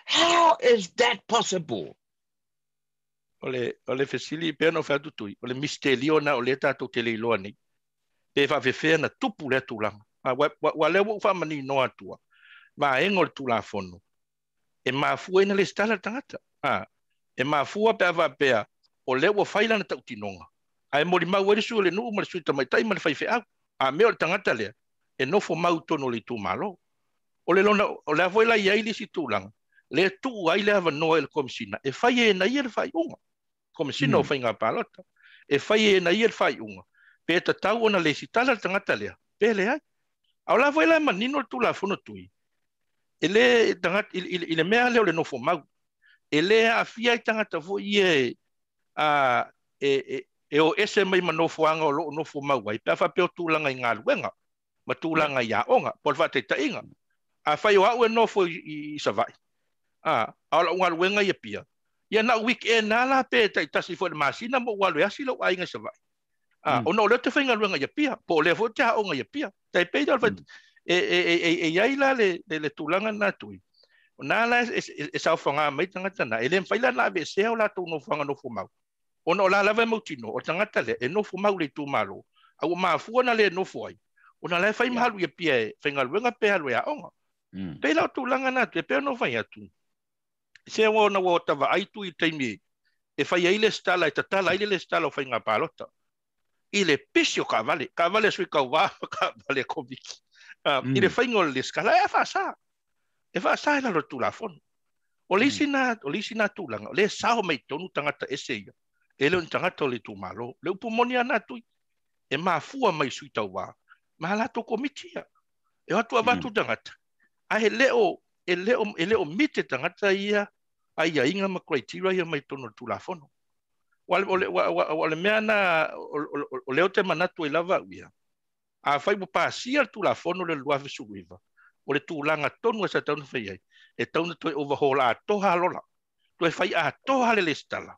How is that possible? Ole fesili pe no fa tutui. Ole misterio na ole tato tele iloa ni. Pe fa fefea na tupu le tūlanga. Wa lewo fa mani no atua. Ma engol tūlafono. E mafua ina le stala tangata. E mafua pe ava pea o lewa whaila na tautinonga. Ai mori mau ere su le nuu mara suita mai tai mara whaife au. A mea o le tangata lea. E nofo mau tono le tū malo. O le lona, o le avoila iai le si tūlanga. Le tu ai le ava noa le komisina. E whai e na ia le whai unga. Komisina o whai ngā pālata. E whai e na ia le whai unga. Pe ta tau ona le si tala tangata lea. Pe le ai. Au la avoila manino le tūla fono tui. Ele tangata ile mea leo le nofo mau. Ele a fia tangata fo ie o ese mai manofo anga o lo nofo mau ai. Pe fa pe o tūlanga I ngā luenga. Ma tūlanga I a onga. Por fa te tainga. A whai o au e nofo I savai. A la ngā luenga I pia. Ia na weekend na la pe tai tasi fo le masina mo walu asi lo ai nga savai. Ona o le te whainga luenga I pia. Po le fo te ha onga I pia. Tai pe dal iai la le tūlanga nā tui. O nā la e sao whanga mai tangata na. E le mwhaila na ave sea o la tō no whanga nofo mau. Ona o la lawa mautino o tangata le e nofo mau le tū malo. A o maafua na le nofo ai. Ona la e whai mahalu I pia e whainga luenga pe halu e a onga. Pe la o tūlanga nā tu e pe no whai atu. Se o na o tawa aitu I teimi e whai aile stala e tatala aile le stala o whainga pālota. I le pisi o ka vale sui ka wā ka vale komiki. I le whainga o le skala e whaasa. E whaasa e lalo tūlafonu. O le isi nā tūlanga, o le sao mai tonu tangata ese ia. E leo tangata o le tū malo. Le upumoni ana tui. E mafua mai sui tau wā. Ma la tō komitia. E watu avatu tangata. A e leo mite tangata ia. A ia inga ma criteria ia mai tonu tūlafonu. O le mea na, o leo te manatu e lava uia. A whai mo pāsia tūlafonu le luawe suwiva. O le tūlanga tonu e sa taunu whai ai. E taunu toi overhaul a toha lola. Toi whai a toha le stala.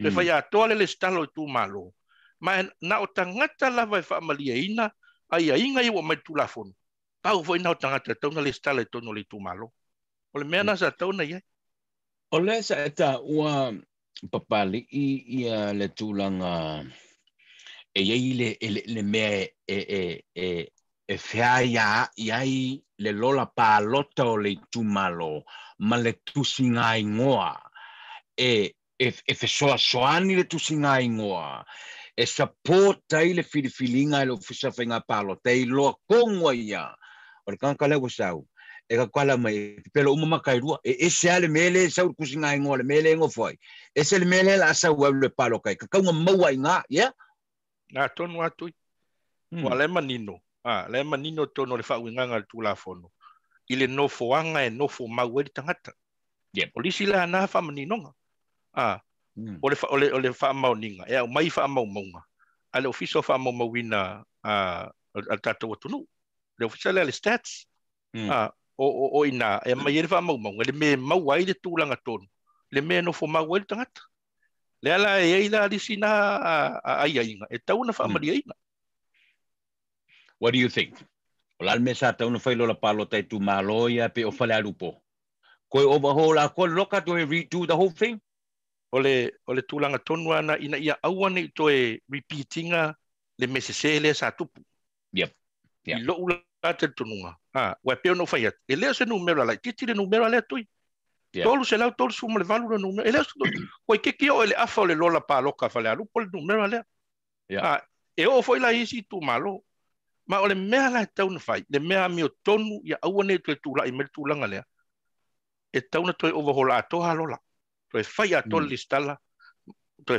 Toi whai a toha le stala o tū malo. Ma na o tangata lava e whaamalia ina, a ia inga i o mai tūlafonu. Pau fo ina o tangata tauna le stala e tono le tū malo. O le mea na sa tauna iai. O le sa eta ua papali ia le tulanga e le mea e fea iai le lola palota o le tumalo ma le tusinga ingoa e fesoasoani le tusinga ingoa e sapota i le filifilinga le ofisa whainga palota i loa kongwa ia o le kankale wasau e ka kwala mai pelo uma kairua e se ale mele sa kusinga ingoa le mele ngo foi e se le mele la sa wa le palo kai ka kaunga maua inga ya Nga tonu atu. Wa le manino. Le manino tono le whauinganga le tula fono. I le nofo anga e nofo mau e tangata. O lisi la na wha maninonga. O le wha mau ninga. E au mai wha mau maunga. A le ofiso wha mau mauina al tatou atunu. Le ofisa le stats. O ina e mai e le wha mau maunga. Le me mau ai le tūlanga tonu. Le me nofo mau e tangata. Le ala e eila lisi na ai ainga. E tau na wha mari ainga. What do you think? O la mesa tau na whailo la palota e tu maloia pe o whale alupo. Koe overhaul a koe loka to redo the whole thing? O le tūlanga tonu ana ina ia awane i toe repeatinga le mesese le sa tupu. Yep. I lo ula te tonunga. Wa peo no whai atu. E leo se numero alai. Titi le numero alai atui. Tolu se lau tolu suma le valu le numero. E leo se koe keki o ele afa o le lola paloka whale alupo le numero alai. E o foi la isi tu malo. Ma o le mea la tau na whai. Le mea mi o tonu ia awane i toe tūla i mere tūlanga lea. E tau na toe overhaul a toha lola. Toe whai a tolu listala. Toe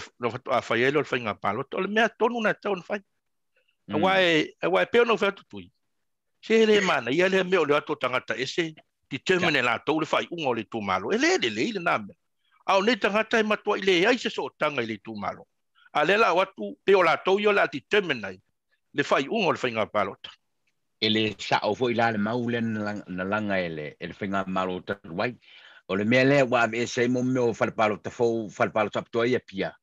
a whai elo le whai ngā palota. O le mea tonu na tau na whai. Awai peo no whai tutui. Se le mana, ia le meo le ato tangata ese, determine la tau le whai unga o le tūmalo. E le nāmea. Au ne tangata e matua i le aise so o tanga i le tūmalo. A le la watu peo la tau i o la determine ai. Le whai unga o le whai ngā palota. E le sa o fo ila le maule na langa ele whai ngā palota wai. O le mea le wa e se mo meo whai palota fo whai palota aptoa ia pia.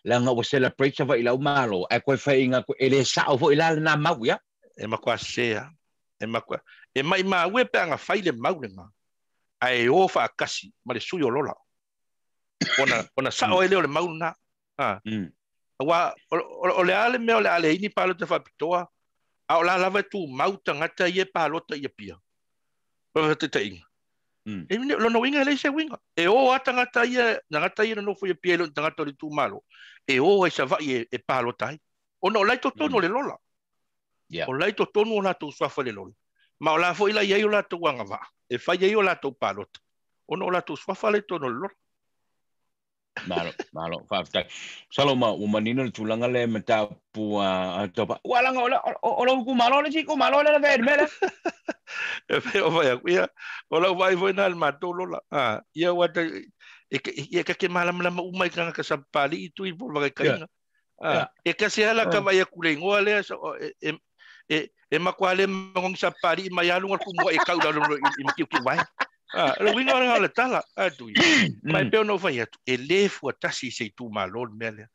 Langa o celebrate sa wai lau malo. E koe whai inga e le sa o fo ila le nā mau ia. E makua sea. E makua. E mai maa ue pe anga whai le mau le ngā. A e o wha akasi, ma le sui o lola. Ona sa o ele o le mau na. O le ale mea o le ale ini palota whapitoa. A o la lava tu mau tangata i e palota i e pia. O te te inga. E mine, lono winga le se winga. E o a tangata i e, nangata i e no fu i e pia ilo tangata le tu malo. E o e sa vai e palota ai. O no lai to tono le lola. O lai to tonu o la tau swafa le lola. Ma o la fo ila iei o la tau anga waa. E whai iei o la tau palota. O no o la tau swafa le tono le lola. Malo, whaftai. Saloma, o manina le tulanga le me ta pua topa. Walanga o la uku malo le chiko malo le verde mele. E whai o vai aku ia. O la vai voi na le mato lola. Ia wata, ia ka ke malamlama umai kanga ka sampali itu i polwa kai kainga. E kasi ala ka vai aku le ngoa le e makua le mangong sampali i mai alunga kumua e kauda lolo i makiuki vai. Le winga nga le tala atui. Mai peo no vai atu. E le fua tasi se tu malo mele.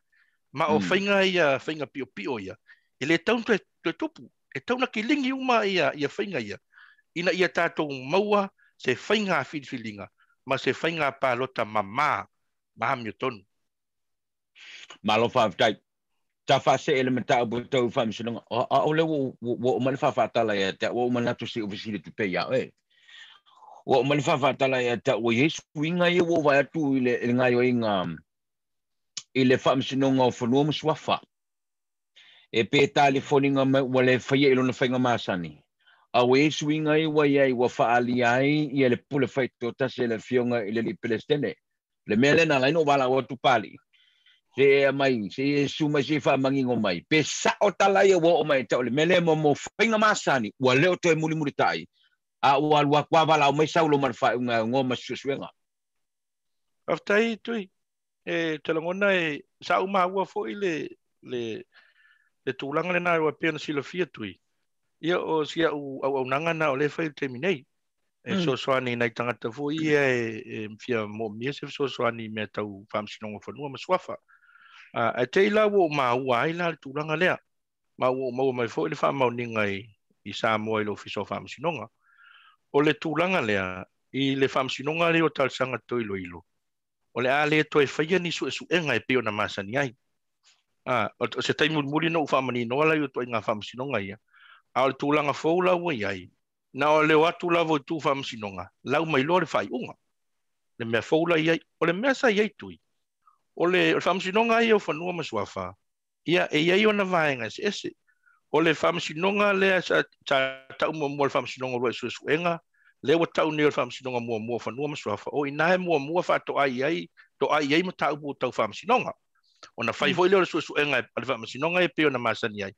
Ma o whainga ia, whainga pio pio ia. E le taun te tupu. E tauna ki lingi uma ia whainga ia. Ina ia tātou maua se whainga whilwhilinga. Ma se whainga pālota mama. Mahami o tonu. Malo whaftai. Ta whase elementa o tau whamsinonga. O le wo mani whawhatala ia. Te wo mani atu si ofisiri tu pe ia. O mani whawhatala ia. Te o yesu inga ia wo vai atu i le ngai o inga. I le whamsinonga o whanua mswafa. E pe tali whoninga wale whaia ilo na whainga masani. A yesu inga ia wa iai wa whaali ai i le pule whaitota se le fionga i le li pelestene. Le mele na laino wala o tupali. Se mai, se suma se fa mangingo mai. Pe sa o tala ia wo o mai tau le mele mo whainga masani. Wa leo to e muli tai. A ua lua kwa wala o mai saulo man whainga ngoma susuenga. Aftai tui. E talangona e sa uma ua fo i le tūlanga le nā ua pēna sila fia tui. Ia o sia au nanga na o le whai te minei. E so soani nai tangata fo ia e fia mo mia se so soani me tau whamsinonga whanua maswafa. E te ila wo ma ua ai la le tūlanga lea. Ma ua mai fo i le whamau ningai i Samoa i lo fiso whamsinonga. O le tūlanga lea i le whamsinonga leo talsanga toi lo ilo. O le ale to e faia ni su enga e peo na masani ai. O se tai muri no ufa mani no ala yo to inga fam sinonga ia. A le tulanga foula wa ai. Na o le watu lavo tu fam sinonga. Lau mai lore fai unga. Le mea foula ia, o le mea sa iai tui. O le fam sinonga ia o fanua masuafa. Ia e iai o na vaenga se ese. O le fam sinonga le sa tau mo le fam sinonga roi su enga. Le wa tau ni o fam sinonga mua fanua masuafa. O inae mua fa to ai ma tau bu tau fam sinonga. Ona fai foi le su enga le fam sinonga e peo na masani ai.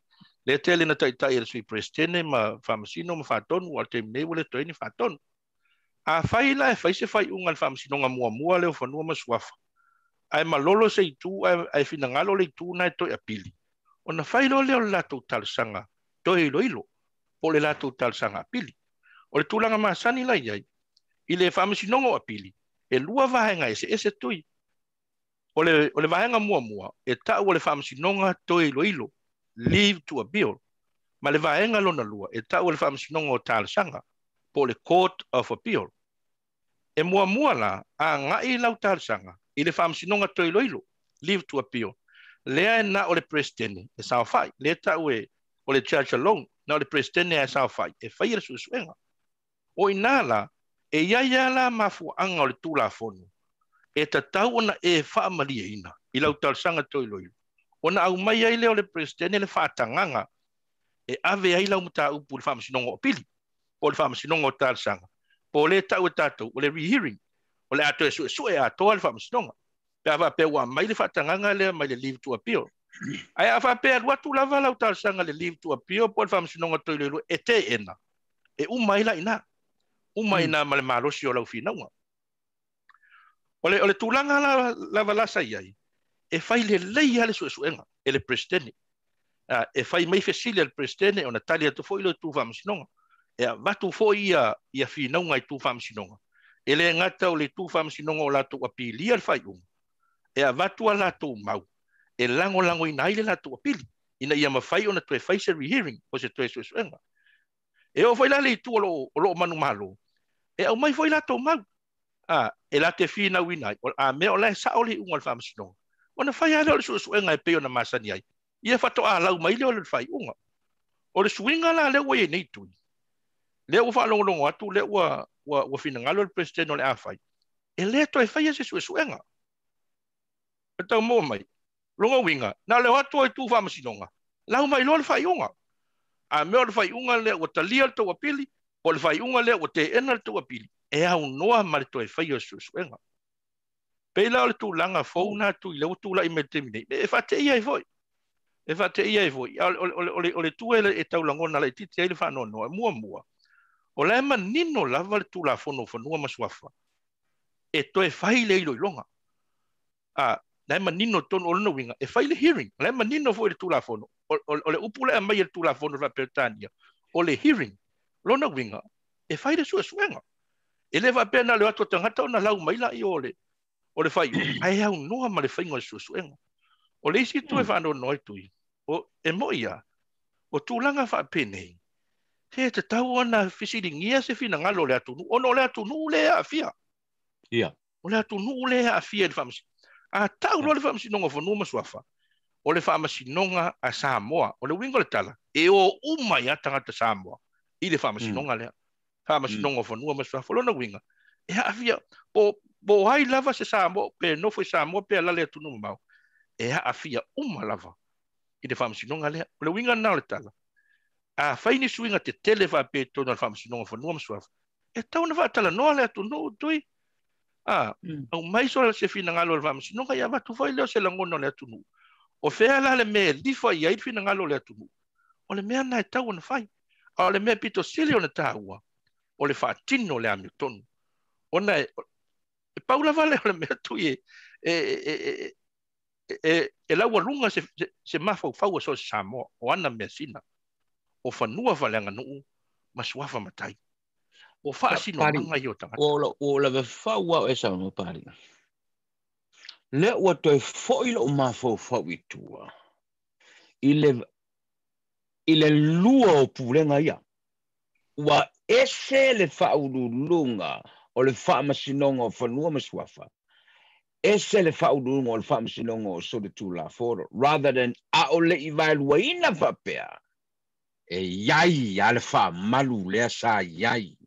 Le tele na tai le sui prestene ma fam sino ma fa tonu o te mne le toini fa tonu. A fai la e fai se fai unga le fam sinonga mua le o fanua masuafa. Ai malolo se tu ai fina ngalo le tu na to apili. Ona fai lo le la to tal sanga to ilo o le la to tal sanga apili. O le tulanga masani la iai. I le fam sinonga apili. E lua vahenga ese tui. O le vahenga mua e ta o le fam sinonga to ilo. Leave to a bill. Ma le vahenga lona lua e ta o le fam sinonga o tal sanga po le court of appeal. E mua la a ngai lau tal sanga. I le fam sinonga to ilo. Leave to appeal. Lea na o le presidente e sao fai. Le ta o le church alone na o le presidente e sao fai. E fai le suenga. O inala e ia la mafu anga o le tula fonu. E tatau ona e wha maria ina. I lau tal sanga to ilo. Ona au mai ai leo le presidente le whaatanganga. E ave ai lau muta upu le fam sinonga o pili. O le fam sinonga o tal sanga. Po le tau e tatou o le rehearing. O le ato e sue ato le fam sinonga. Pe ava pe wa mai le whaatanganga le mai le leave to appeal. Ai ava pe alua tu lava lau tal sanga le leave to appeal po le fam sinonga to ilo e te ena. E umai la ina. Umai na ma le marosi o lau finaunga. O le tulanga la valasa iai. E fai le leia le suenga. E le presidente. E fai mai fesile al presidente o Natalia to foi lo tu fam sinonga. E vatu foi ia finaunga i tu fam sinonga. E le ngata o le tu fam sinonga o lato apili al fai e a vatu ala to mau e lango ina ile la to apili ina ia mafai ona to fai se rehearing o se to suenga e o foi la le tu lo manu malo e au mai foi la to mau e la te fina wina o a me o la sa o le unga fam sinonga ona fai ala o suenga e pe ona masani ai ia fato ala mai le o le fai unga o le swinga la le we nei tu le o fa longo atu le wa fina ngalo le president o le afai e le to fai se suenga tau mo mai longa winga na le watu e tu fam sinonga lau mai lo le fai unga a me o le fai unga le o talia to apili o le fai unga le o te ena to apili e au noa ma le to e fai o suenga pe la le tu langa fo na tu le tu la i me termine e fa te ia foi o le tu e tau langona le titi le fa no mua o le man nino lava le tu la fono masuafa e to e fai le ilo longa na manino ton o no winga e fai le hearing na manino foi le tulafono o le upule mai le tulafono va Britania o le hearing lona winga e fai le suenga e le va pena le ato tangata ona lau mai la i o le fai ai au no ma le fai ngo suenga o le si tu e fa no noi tu o e moia o tulanga fa pene he te tau ona fisiringia se fina ngalo le atu ono le atu nu le afia o le atu nu le afia le famsi tau lo le fam sinonga fo numa suafa o le fam sinonga a Samoa o le wingo le tala e o umai atanga te Samoa i le fam sinonga le fam sinonga fo numa suafa lo na winga e afia bo hai lava se Samoa pe no foi Samoa pe la le tunu mau e afia lava i le fam sinonga le o le winga na le tala fai ni swinga te tele va pe to na fam sinonga fo numa suafa e tau na va tala no le tunu tui au mai so se fina ngalo le vamos no ia va tu foi le se langono le tunu o fea la le me di foi ia fina ngalo le tunu o le me na tau na fai o le me pito sile ona taua o le fatino le Hamilton ona e Paula vale o le me tu e la lunga se mafo fau so Samoa o ana mesina o fanua valanga no masuafa matai o fa sino manga yo tanga o la faua e sa no pari le o to foi lo ma fo tua ile lua o pulenga ia wa ese le fa ulunga o le fa masinonga o fanua masuafa ese le whaurunga o le whaamasinonga o so le tūlaforo, rather than a o le iwailuaina whapea, e iai a le whaamalu lea sa iai.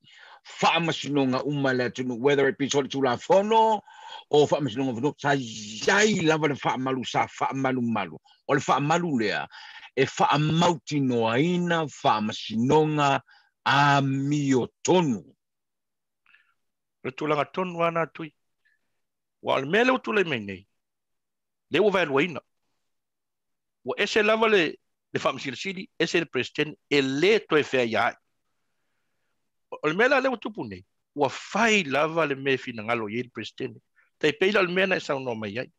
Whaamasinonga uma lea tunu, whether it be so le tūlafono, o whaamasinonga whanok, sa iai lava le whaamalu sa whaamalu malu. O le whaamalu lea, e whaamauti noaina whaamasinonga a mio tonu. Le tūlanga tonu ana tui. Wa le mele o tūlai mai nei. Le o vai luaina. Wa ese lava le whaamasilasili, ese le president, e le toe whea iai. O le mele le o tupu nei. Wa whai lava le me fina ngalo i le president. Tai peila le mena e sao no mai iai.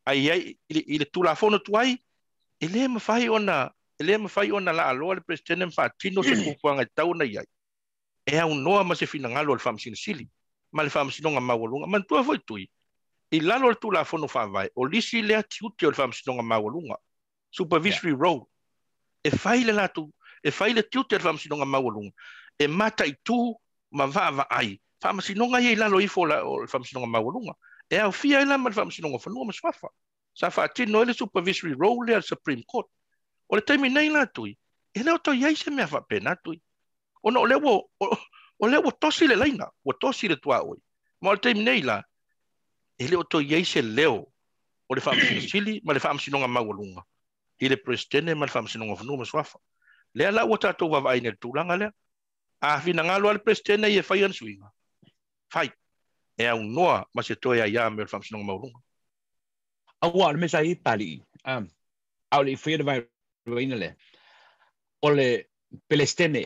Ai iai, i le tūlafono tuai, e le mawhai ona la aloa le president whaatino se kupuanga i tauna iai. E au noa ma se fina ngalo le whaamasilasili. Ma le whaamasinonga mawalunga. Man tua foi tui. I lalo le tūlafono whaavai, o lisi lea tiuti o le whaamasitonga mawalunga. Supervisory role. E whaile latu, e whaile tiuti o le whaamasitonga mawalunga. E mata i tū, ma vaava ai. Whaamasinonga i lalo ifo o le whaamasitonga mawalunga. E au fia ila ma le whaamasitonga whanua ma swafa. Sa whaatino e le supervisory role lea le Supreme Court. O le taimi nei latui, e leo to iai se mea whapena tui. Ona o leo tosi le laina, o tosi le tua oi. Ma o le taimi nei la, e leo to iai se leo o le whaamasilasili ma le whaamasitonga mawalunga. I le presidente ma le whaamasitonga whanua ma swafa. Lea la ua tātou wawai ne tūlanga lea. A whina ngalo ale presidente i e whai ansuinga. Whai. E au noa ma se toe a ia me o le whaamasitonga mawalunga. Awa, le mesa i pali. Au le whaia vai roina le. O le pelestene.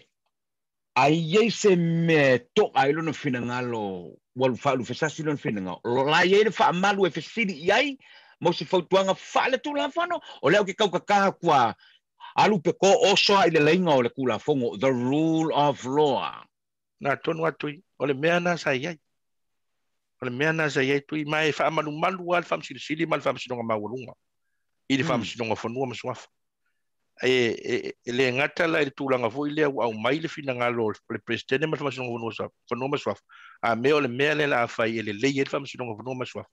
Ai iei se me to ai lona whina ngalo walu whaalu whesasi lona whina ngalo. Lo la iei le whaamalu e whesiri iai. Mo se whautuanga whaale tūla whano. O leo ke kau kakaha kua alu pe ko oso ai le lainga o le kula fongo. The rule of law. Nā tonu atui. O le mea nā sa iai. O le mea nā sa iai tui. Mai whaamalu malu al whaamasilasili ma le whaamasitonga mawalunga. I le whaamasitonga whanua ma swafa. E le ngata la le tūlanga fo i lea au mai le whina ngalo le presidente ma le whaamasitonga whanua ma swafa. A mea o le mea le la awhai e le lei e le whaamasitonga whanua ma swafa.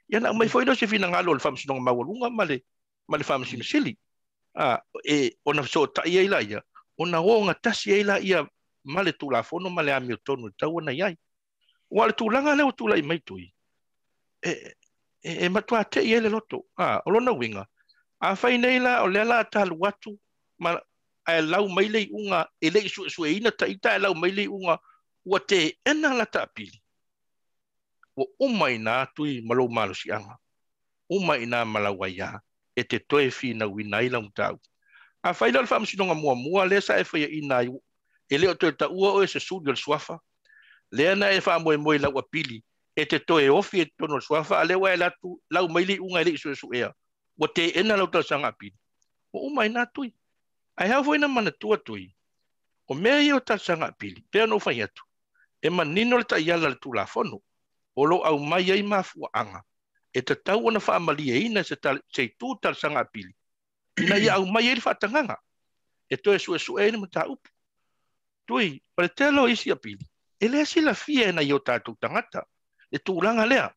Ia na mai foi no se fina ngalo le whaamasitonga mawalunga ma le whaamasilasili. E ona so ta ia ila ia. Ona o nga tasi ila ia ma le tūlafono ma le amio tonu tau ana iai. Wa le tūlanga leo tūla i mai tui. E matua te ia le loto. O lona winga. A whai nei la o le ala atalu watu ma e lau mai lei unga e lei su e ina ta ita e lau mai lei unga ua te ena la ta apili. O umai nā tui malau malo si anga. Umai nā malau aia e te toe whina wina ila mtau. A whaila le whaamasitonga mua lesa e whaia ina iu. E leo toe ta ua o e se suri al swafa. Lea na e whaamoe moe lau apili. E te toe ofi e tono al swafa. A lewa e latu lau maili unga e le isu e su ea. Wa te ena lau tau sanga apili. O umai nā tui. Ai hau ina mana tua tui. O mea i o tau sanga apili. Pea no whai atu. E manino le ta iala le tūlafono. O lo au mai ai mafua anga. E te tau ana whaamali e ina se tū tal sanga apili. Ina ia au mai e le whaatanganga. E toe su e ni mata upu. Tui, pare te alo isi apili. E lea sila fia ena i o tātou tangata. E tūlanga lea.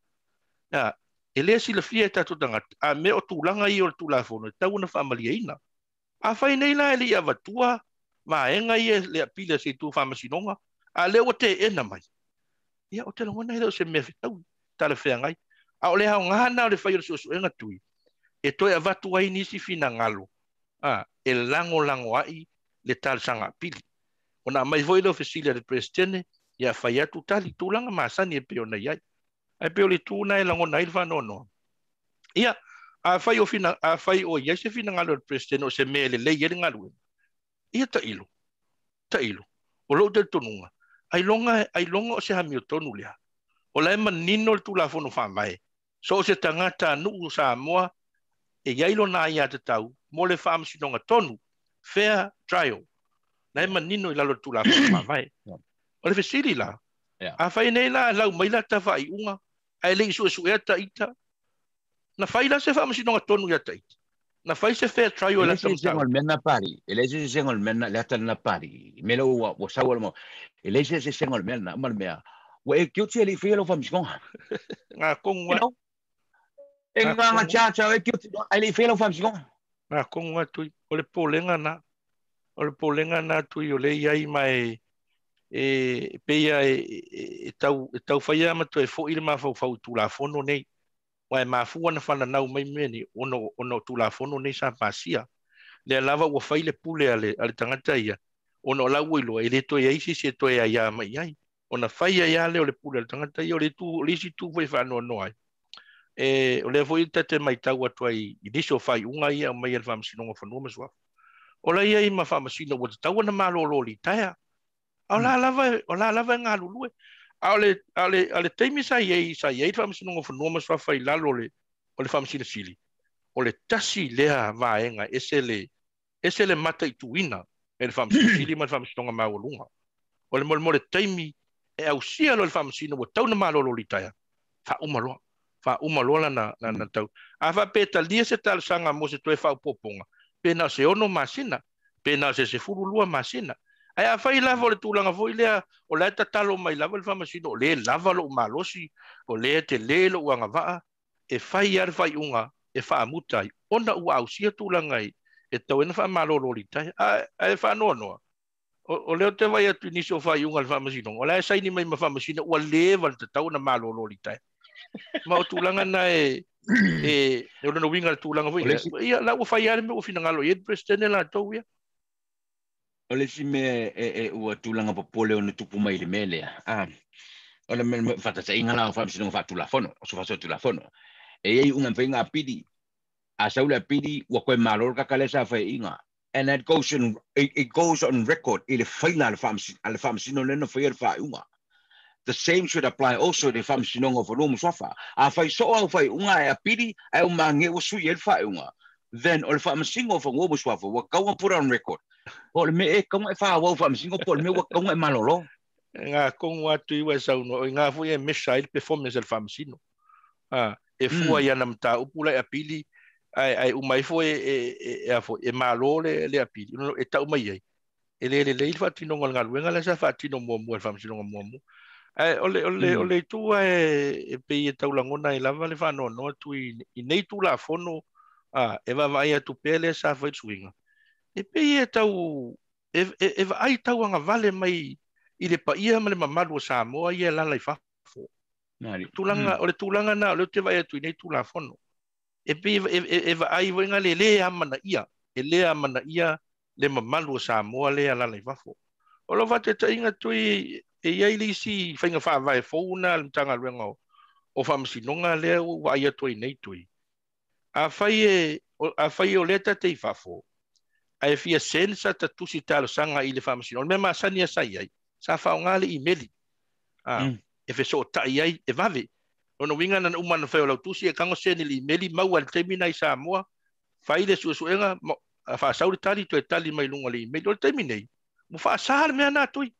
E lea sila fia e tātou tangata. A me o tūlanga i o le tūlafono. E tau ana whaamali e ina. A whai nei la e li avatua. Ma enga i e le apili se tū whaamasinonga. A leo o te ena mai. Ia o te longona i leo se mea whitau. Tale whea ngai. A o le hao ngana o le whai o su enga tui. E toi a vatu ai nisi fina ngalo. E lango ai le tal sanga pili. Ona mai voi lo fesilia le presidente. Ia whai atu tali tūlanga maasani e peo na iai. E peo le tūna e lango nai le whanono. Ia, a whai o iai se fina ngalo le presidente o se mea le lei ere ngalu. Ia ta ilo. Ta ilo. O lo te tonunga. Ai longa o se hami o tonu lea. O la ema nino le tūlafono whamai. So se tangata nuu Samoa e iailo na ia te tau mo le whaamasitonga tonu fair trial. Na ema nino i lalo le tūlafono whamai. O le whesiri la. A whai nei la lau maila ta whai unga. Ai le isu ea ta ita. Na whai la se whaamasitonga tonu ia ta ita. Na whai se fair trial la ta tau. Mena pari. Ele se sengol mena le ata na pari. Mela ua sawa mo. Ele se sengol mena. Mal mea. Wa e kiuti ali fia lo whaamasitonga. Ngā konga. E nganga cha e ki ai le fela fam singo. Na konga tui o le polenga na tui o le iai mai peia tau faia ma to e fo ile ma fo tu la fono nei wa ma fu na fana na mai meni ono tu la fono nei sa pasia le lava wa faile pule ale tangata ia ono la wilo e le to ia isi se to ia mai ai ona faia ia le o le pule tangata ia o le tu lisi tu foi fa no ai o le foi tate mai tau atu ai iniso fai unga ia mai el fam sinonga fano ma swa o la ia ma fam sino wa tau na malo lo li taia o la lava ngā lulue. Ale teimi sa iei whamsinonga whanua maswa whai lalo o le whamsina sili. O le tasi lea vaenga ese le mata i tuina e le whamsina sili ma le whamsinonga maulunga. O le mole teimi e au sia lo le whamsina wa tau na malolo li taia. Fa umaloa na tau. A fa peta lia se tal sanga mo se toe fa upoponga. Pena se ono masina. Pena se furu lua masina. Ai a fai lava le tūlanga foi lea o le tatalo mai lava le whamasino o le lava lo malosi o le te lelo uanga waa e fai ar fai unga e wha amutai ona ua au sia tūlanga i e tau ena wha malolo li tai e wha noa noa o leo te vai atu nisi o fai unga le whamasino o le saini mai ma whamasino ua lewa le tau na malolo li tai ma o tūlanga na e lona winga le tūlanga foi ia la ua fai ar me o fina ngalo i presidente la tau ia o le si me ua tūlanga popole o na tupu mai le mele. O le me whatata inga la o whamsinonga whatula fono, o so whatula fono. E ei unga mwhenga pidi, a saula pidi, ua koe malor kakalesa whai inga. And it goes on record, i le whaila ale whamsino lena whai whai unga. The same should apply also to whamsinonga whanomu swafa. A whai so au whai unga e a pidi, e o mange o sui e whai unga. Then o le whamsingo whanomu swafa, ua kaunga put on record. O le me e kaunga e wha wau whamsingo, po le me ua kaunga e malolo. Ngā kongu atu iwa e sauno, o ngā fui e missile performance el whamsino. E fua ia nam tā upula e apili, ai umai fo e malole le apili, e tau mai ai. E le il whatino ngā luenga le sa whatino muamu el whamsino ngā muamu. O le tua e pei e tau langona e lava le whanoa noa tu i nei tu la fono, e wawai atu pele sa whait swinga. E pei e tau, e vai tau anga vale mai i le paia ma le mamalu o Samoa i e lala i whafo. O le tūlanga na, o le te vai atu i nei tūla fono. E pei e vai wenga le amana ia, le mamalu o Samoa le lala i whafo. O lo vate ta inga tui e iai li si whainga whaavai fōuna le tanga luenga o whamsinonga le wa ia tui nei tui. A whai o leta te i whafo. Ai fia sensa ta tusi talo sanga i le whamasino. Me ma sania sai ai. Sa whaongale i meli. E fe so tai ai e vave. Ono winga na umana whao lau tusi e kango seni li meli mau al temina i Samoa. Whaile suenga wha sauri tali to e tali mai lunga li meli. O teminei. Mo wha asahar mea nā tui.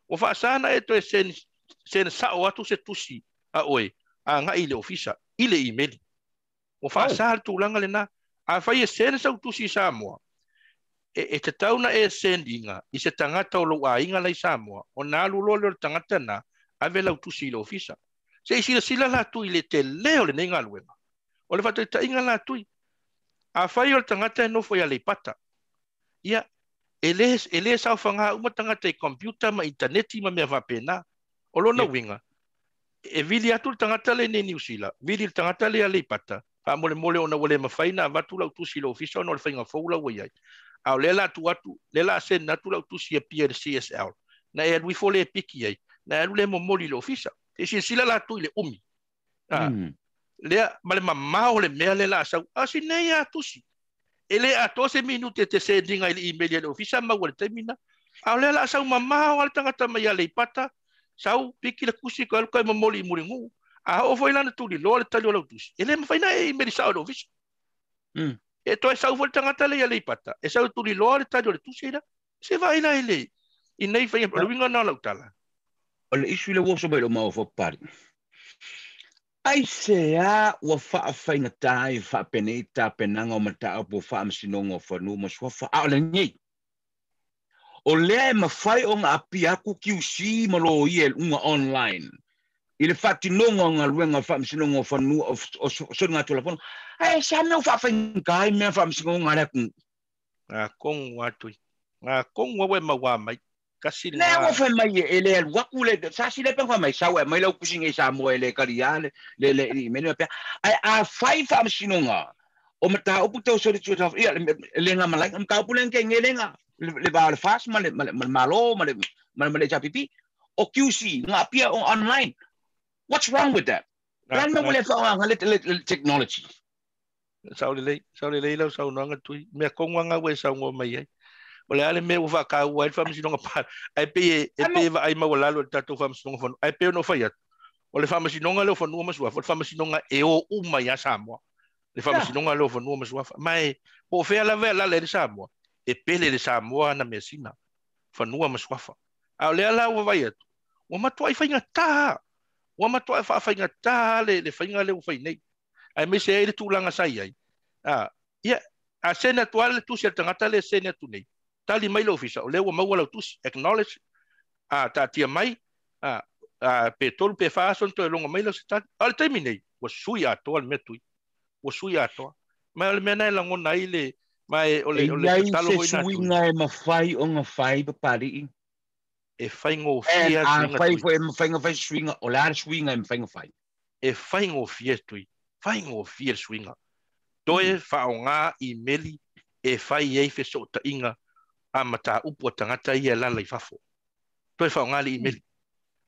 O wha asahana e to e sen sao atu se tusi a oe. A nga i le ofisa. I le i meli. O wha asahar tūlanga le nā. A whai e sen sau tusi i Samoa. E te tauna e sendinga i se tangata o lo a inga lai Samoa o nā lulo le tangata na a vela utusi i le ofisa. Se i sila la tui le te leo le nenga luenga. O le whatu i ta inga la tui. A whai o le tangata e nofo i a le pata. Ia, e le sao whanga uma tangata i computer ma interneti ma mea whapena. O lona winga. E vili atu le tangata le ne New Zealand. Vili le tangata le a le pata. Pa mole ona wale mawhaina a watu la utusi i le ofisa o no le whainga whaula wai ai. Au lela atu lela sen natu la tusi e pia CSL na e lui fole piki ai na le momoli le ofisa e sila la tu le umi le male mamao le mea lela sa asine ya tusi ele a 12 minute te sendinga ile email le ofisa ma wale termina au lela sa mamao al tangata mai le pata sau piki le kusi ko ko momoli muringu a o foi lana tu le lo le tali la tusi ele ma faina e email sa le ofisa e toi sau vol tangata le ale pata e sau tu li loa tadio le tusi ina se vai na ele i nei fai o winga na lautala o le isu le woso mai lo mau fo pari ai se a wa fa fainga tai fa peneta penanga o mata po fa msinongo fa no mo so fa a le nei o le ma fai o nga api aku QC mo lo i unga online ile fatinonga nga luenga fa msinonga fa nu so nga telefon ai sa me fa kai me fa msinonga ngara ku kong watu kong wa ma mai kasi le wo fa mai ele wakule sa si le pe fa mai sa wa mai lo kusinga sa mo ele kariale le me ne pe ai a fai fa msinonga o mata o puto so de chuta ia le nga malai am ka pulen ke ngelenga le ba fast mal malo mal japipi o QC nga pia online. What's wrong with that? Lan me wole fa nga le technology. Sauli le lo sau no nga tui me kongwa nga we sau ngo mai ai. Ole ale me uva ka wa fa msi no pa. Ai pe va ai ma wala lo tatu fa msi no fa. Ai pe no fa ya. Ole fa msi no nga lo fa no ma swa. Fa msi no nga e o uma ya Samoa. Le fa msi no nga lo fa no ma swa. Mai po fe la ve la le Samoa. E pele le Samoa na mesina. Fa no ma swa fa. Ole ala wa va ya. Wa ma tu ai fa nga ta. Wa matua fa fa ngata le fa ngale u fa nei ai me se ele tu langa sai ai ia a sena tuale tu se tangata le sena tu nei tali mai lo ofisa le wa mawala tu acknowledge ta tia mai pe tol pe fa son to longa mai lo sta al terminate wa sui ato al metui wa sui ato mai le mena la ngona ile mai ole talo ho ina tu ngai ma fai o nga fai pa pari e fai ngo fia fai ngo swinga o la swinga e fai ngo fai e fai ngo fia swinga toe fa nga imeli e fai e fe so ta inga a mata upo tangata ia la lai fafo toe fa nga li imeli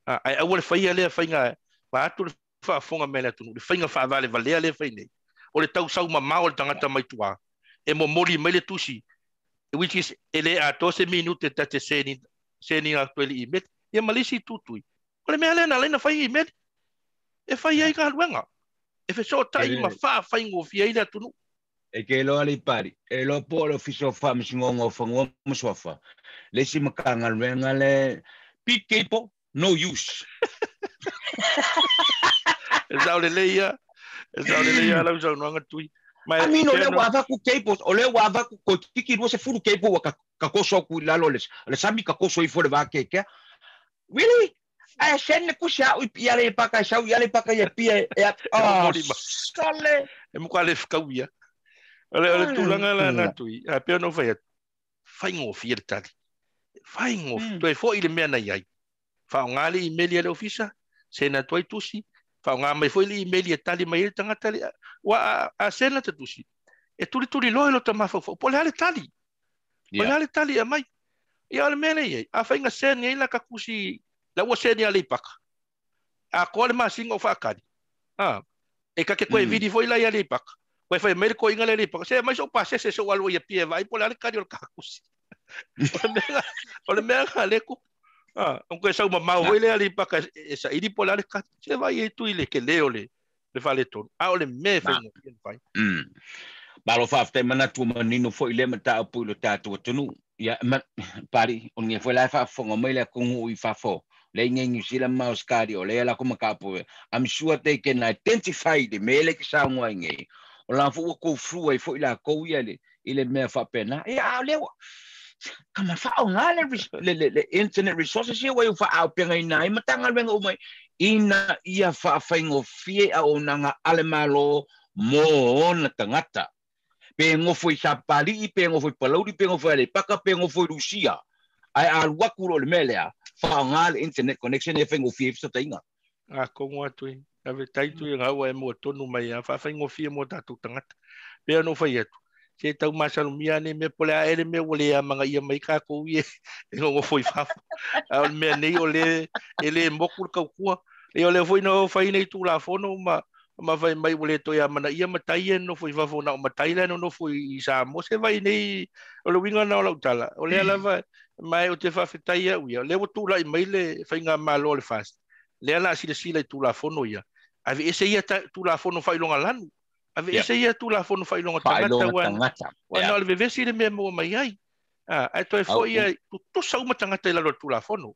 ai awol fai ale fai nga pa tu fa fonga mela tu fai nga fa vale le fai nei o le tau sau ma o tangata mai tua e mo moli mele tusi which is ele a 12 minute tate seni actually email ia malisi tutui ole me ale na le na fai email e fai ai ka luenga e fe so tai ma fa fai ngo fia ida tunu e ke lo ali pari e lo polo fiso fa msingongo fango mswafa le si makanga luenga le pikepo no use zaule leia la usa no ngatui a mí no le wava ku kepo o le wava ku tiki no se furu kepo wa ka koso ku lalo le sami ka koso I fore va ke really ai sen ku sha u piale paka sha u yale paka ya pia sale e mo kwale fkawia ole tulanga la na tui a pe no fai ngo fiertali fai ngo to e fo ile mena yai fa ngali email le ofisa sena toi tusi fa nga mai foi li email tali mai tanga tali wa a sena tusi e tuli lo tama fo po le tali po le tali mai ia le mena ye a fa nga sena ila ka kusi la wa sena le pak a ko le masingo fa kadi e ka ke ko vidi foi la ya le pak ko fa mail ko inga le pak se mai so pa se so algo ye pie vai po le kadi o ka kusi o le mena le ko aunque sa uma mau ele ali pa esa idi polar ka se vai e tu ile que le vale ton ole me fe no fai balo fa te mana tu manino fo ile mata pu lo tatu tunu ya pari on nge foi la fa fongo mai la con u fa fo le ngengi sila maus kadi ole la kuma ka pu I'm sure they can identify the mele ki sa ngwa nge o la fo ko fru e fo ila ko ile me fa pena ya le kama fa le internet resources here way fa au penga ina matanga wenga umai ina ia fa faingo fie a onanga alemalo mo na tangata pengo foi sapali pengo foi palaudi pengo foi le paka pengo foi Rusia ai al wakulo le melea fa ngal internet connection e faingo fie so tainga ko ngatu ave taitu nga wa mo tonu mai fa faingo fie mo tatu tangata pe no fa yetu se tau masalumia ne me pole a ele me wole a manga ia mai ka ko ie e ngo foi fa a me nei ole ele mokul ka ku e ole foi no fai nei tu la fono ma vai mai wole to ia mana ia matai no foi fa fona matai la no foi sa mo se vai nei ole winga na la tala ole ala vai mai o te fa fetai ia ui le tu la mai le fai nga malo le fast le ala sile tu la fono ia ave ese ia tu la fono fai longa lanu ave ese ia tu la fono fai longa tangata wan no le vesi le me mo mai ai ai to e foi ai tu sa uma tangata la tu la fono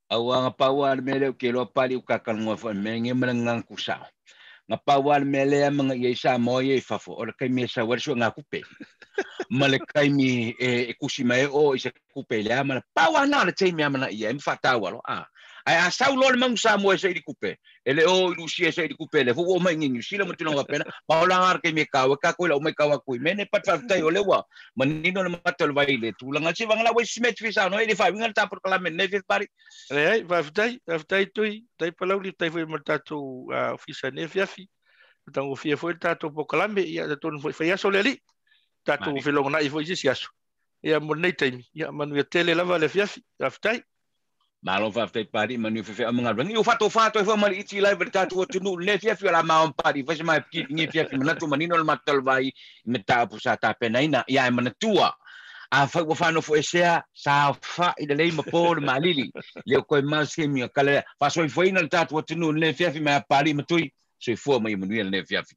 awanga pawa me le ke lo pali ka kan ngo fa me nge menang kusa nga pawa me le mga ye sa mo ye fa fo o kai me sa werso nga kupe male kai mi e kusi mai o se kupe le ama pawa na le te me ama ia em fa tawa lo ai a sau lo le mang sa mo se di kupe ele o lu si se di kupe le fu mai ngi si la mo tino pena pa o la ngar ke me ka ko la o mai ka wa ku mene pat fa tai o le wa manino le matal vai le tu la ngasi bang la we smet fi sa no e fa wingal ta por kala men ne fi pari ai va ftai tui tai palau li tai foi matatu ofisa ne fiafi tango fia foi tatu po kala me ia ton foi fa so le li tatu fi lo na i foi si aso ia mo nei tai ia manu tele lava le fiafi ftai malo fa ftai pari manu fe amenga ngi o fato fa mali iti lai berta tu tunu le fiafi la ma pari fa mai ki ngi fiafi manatu manino le matal vai meta pu sa ta penaina ia manatua a fa wa fa no fo esea sa fa i le ma por malili le ko ma se mi kala fa so foi na tatu tunu le fiafi ma pari matui so fo mai manu le fiafi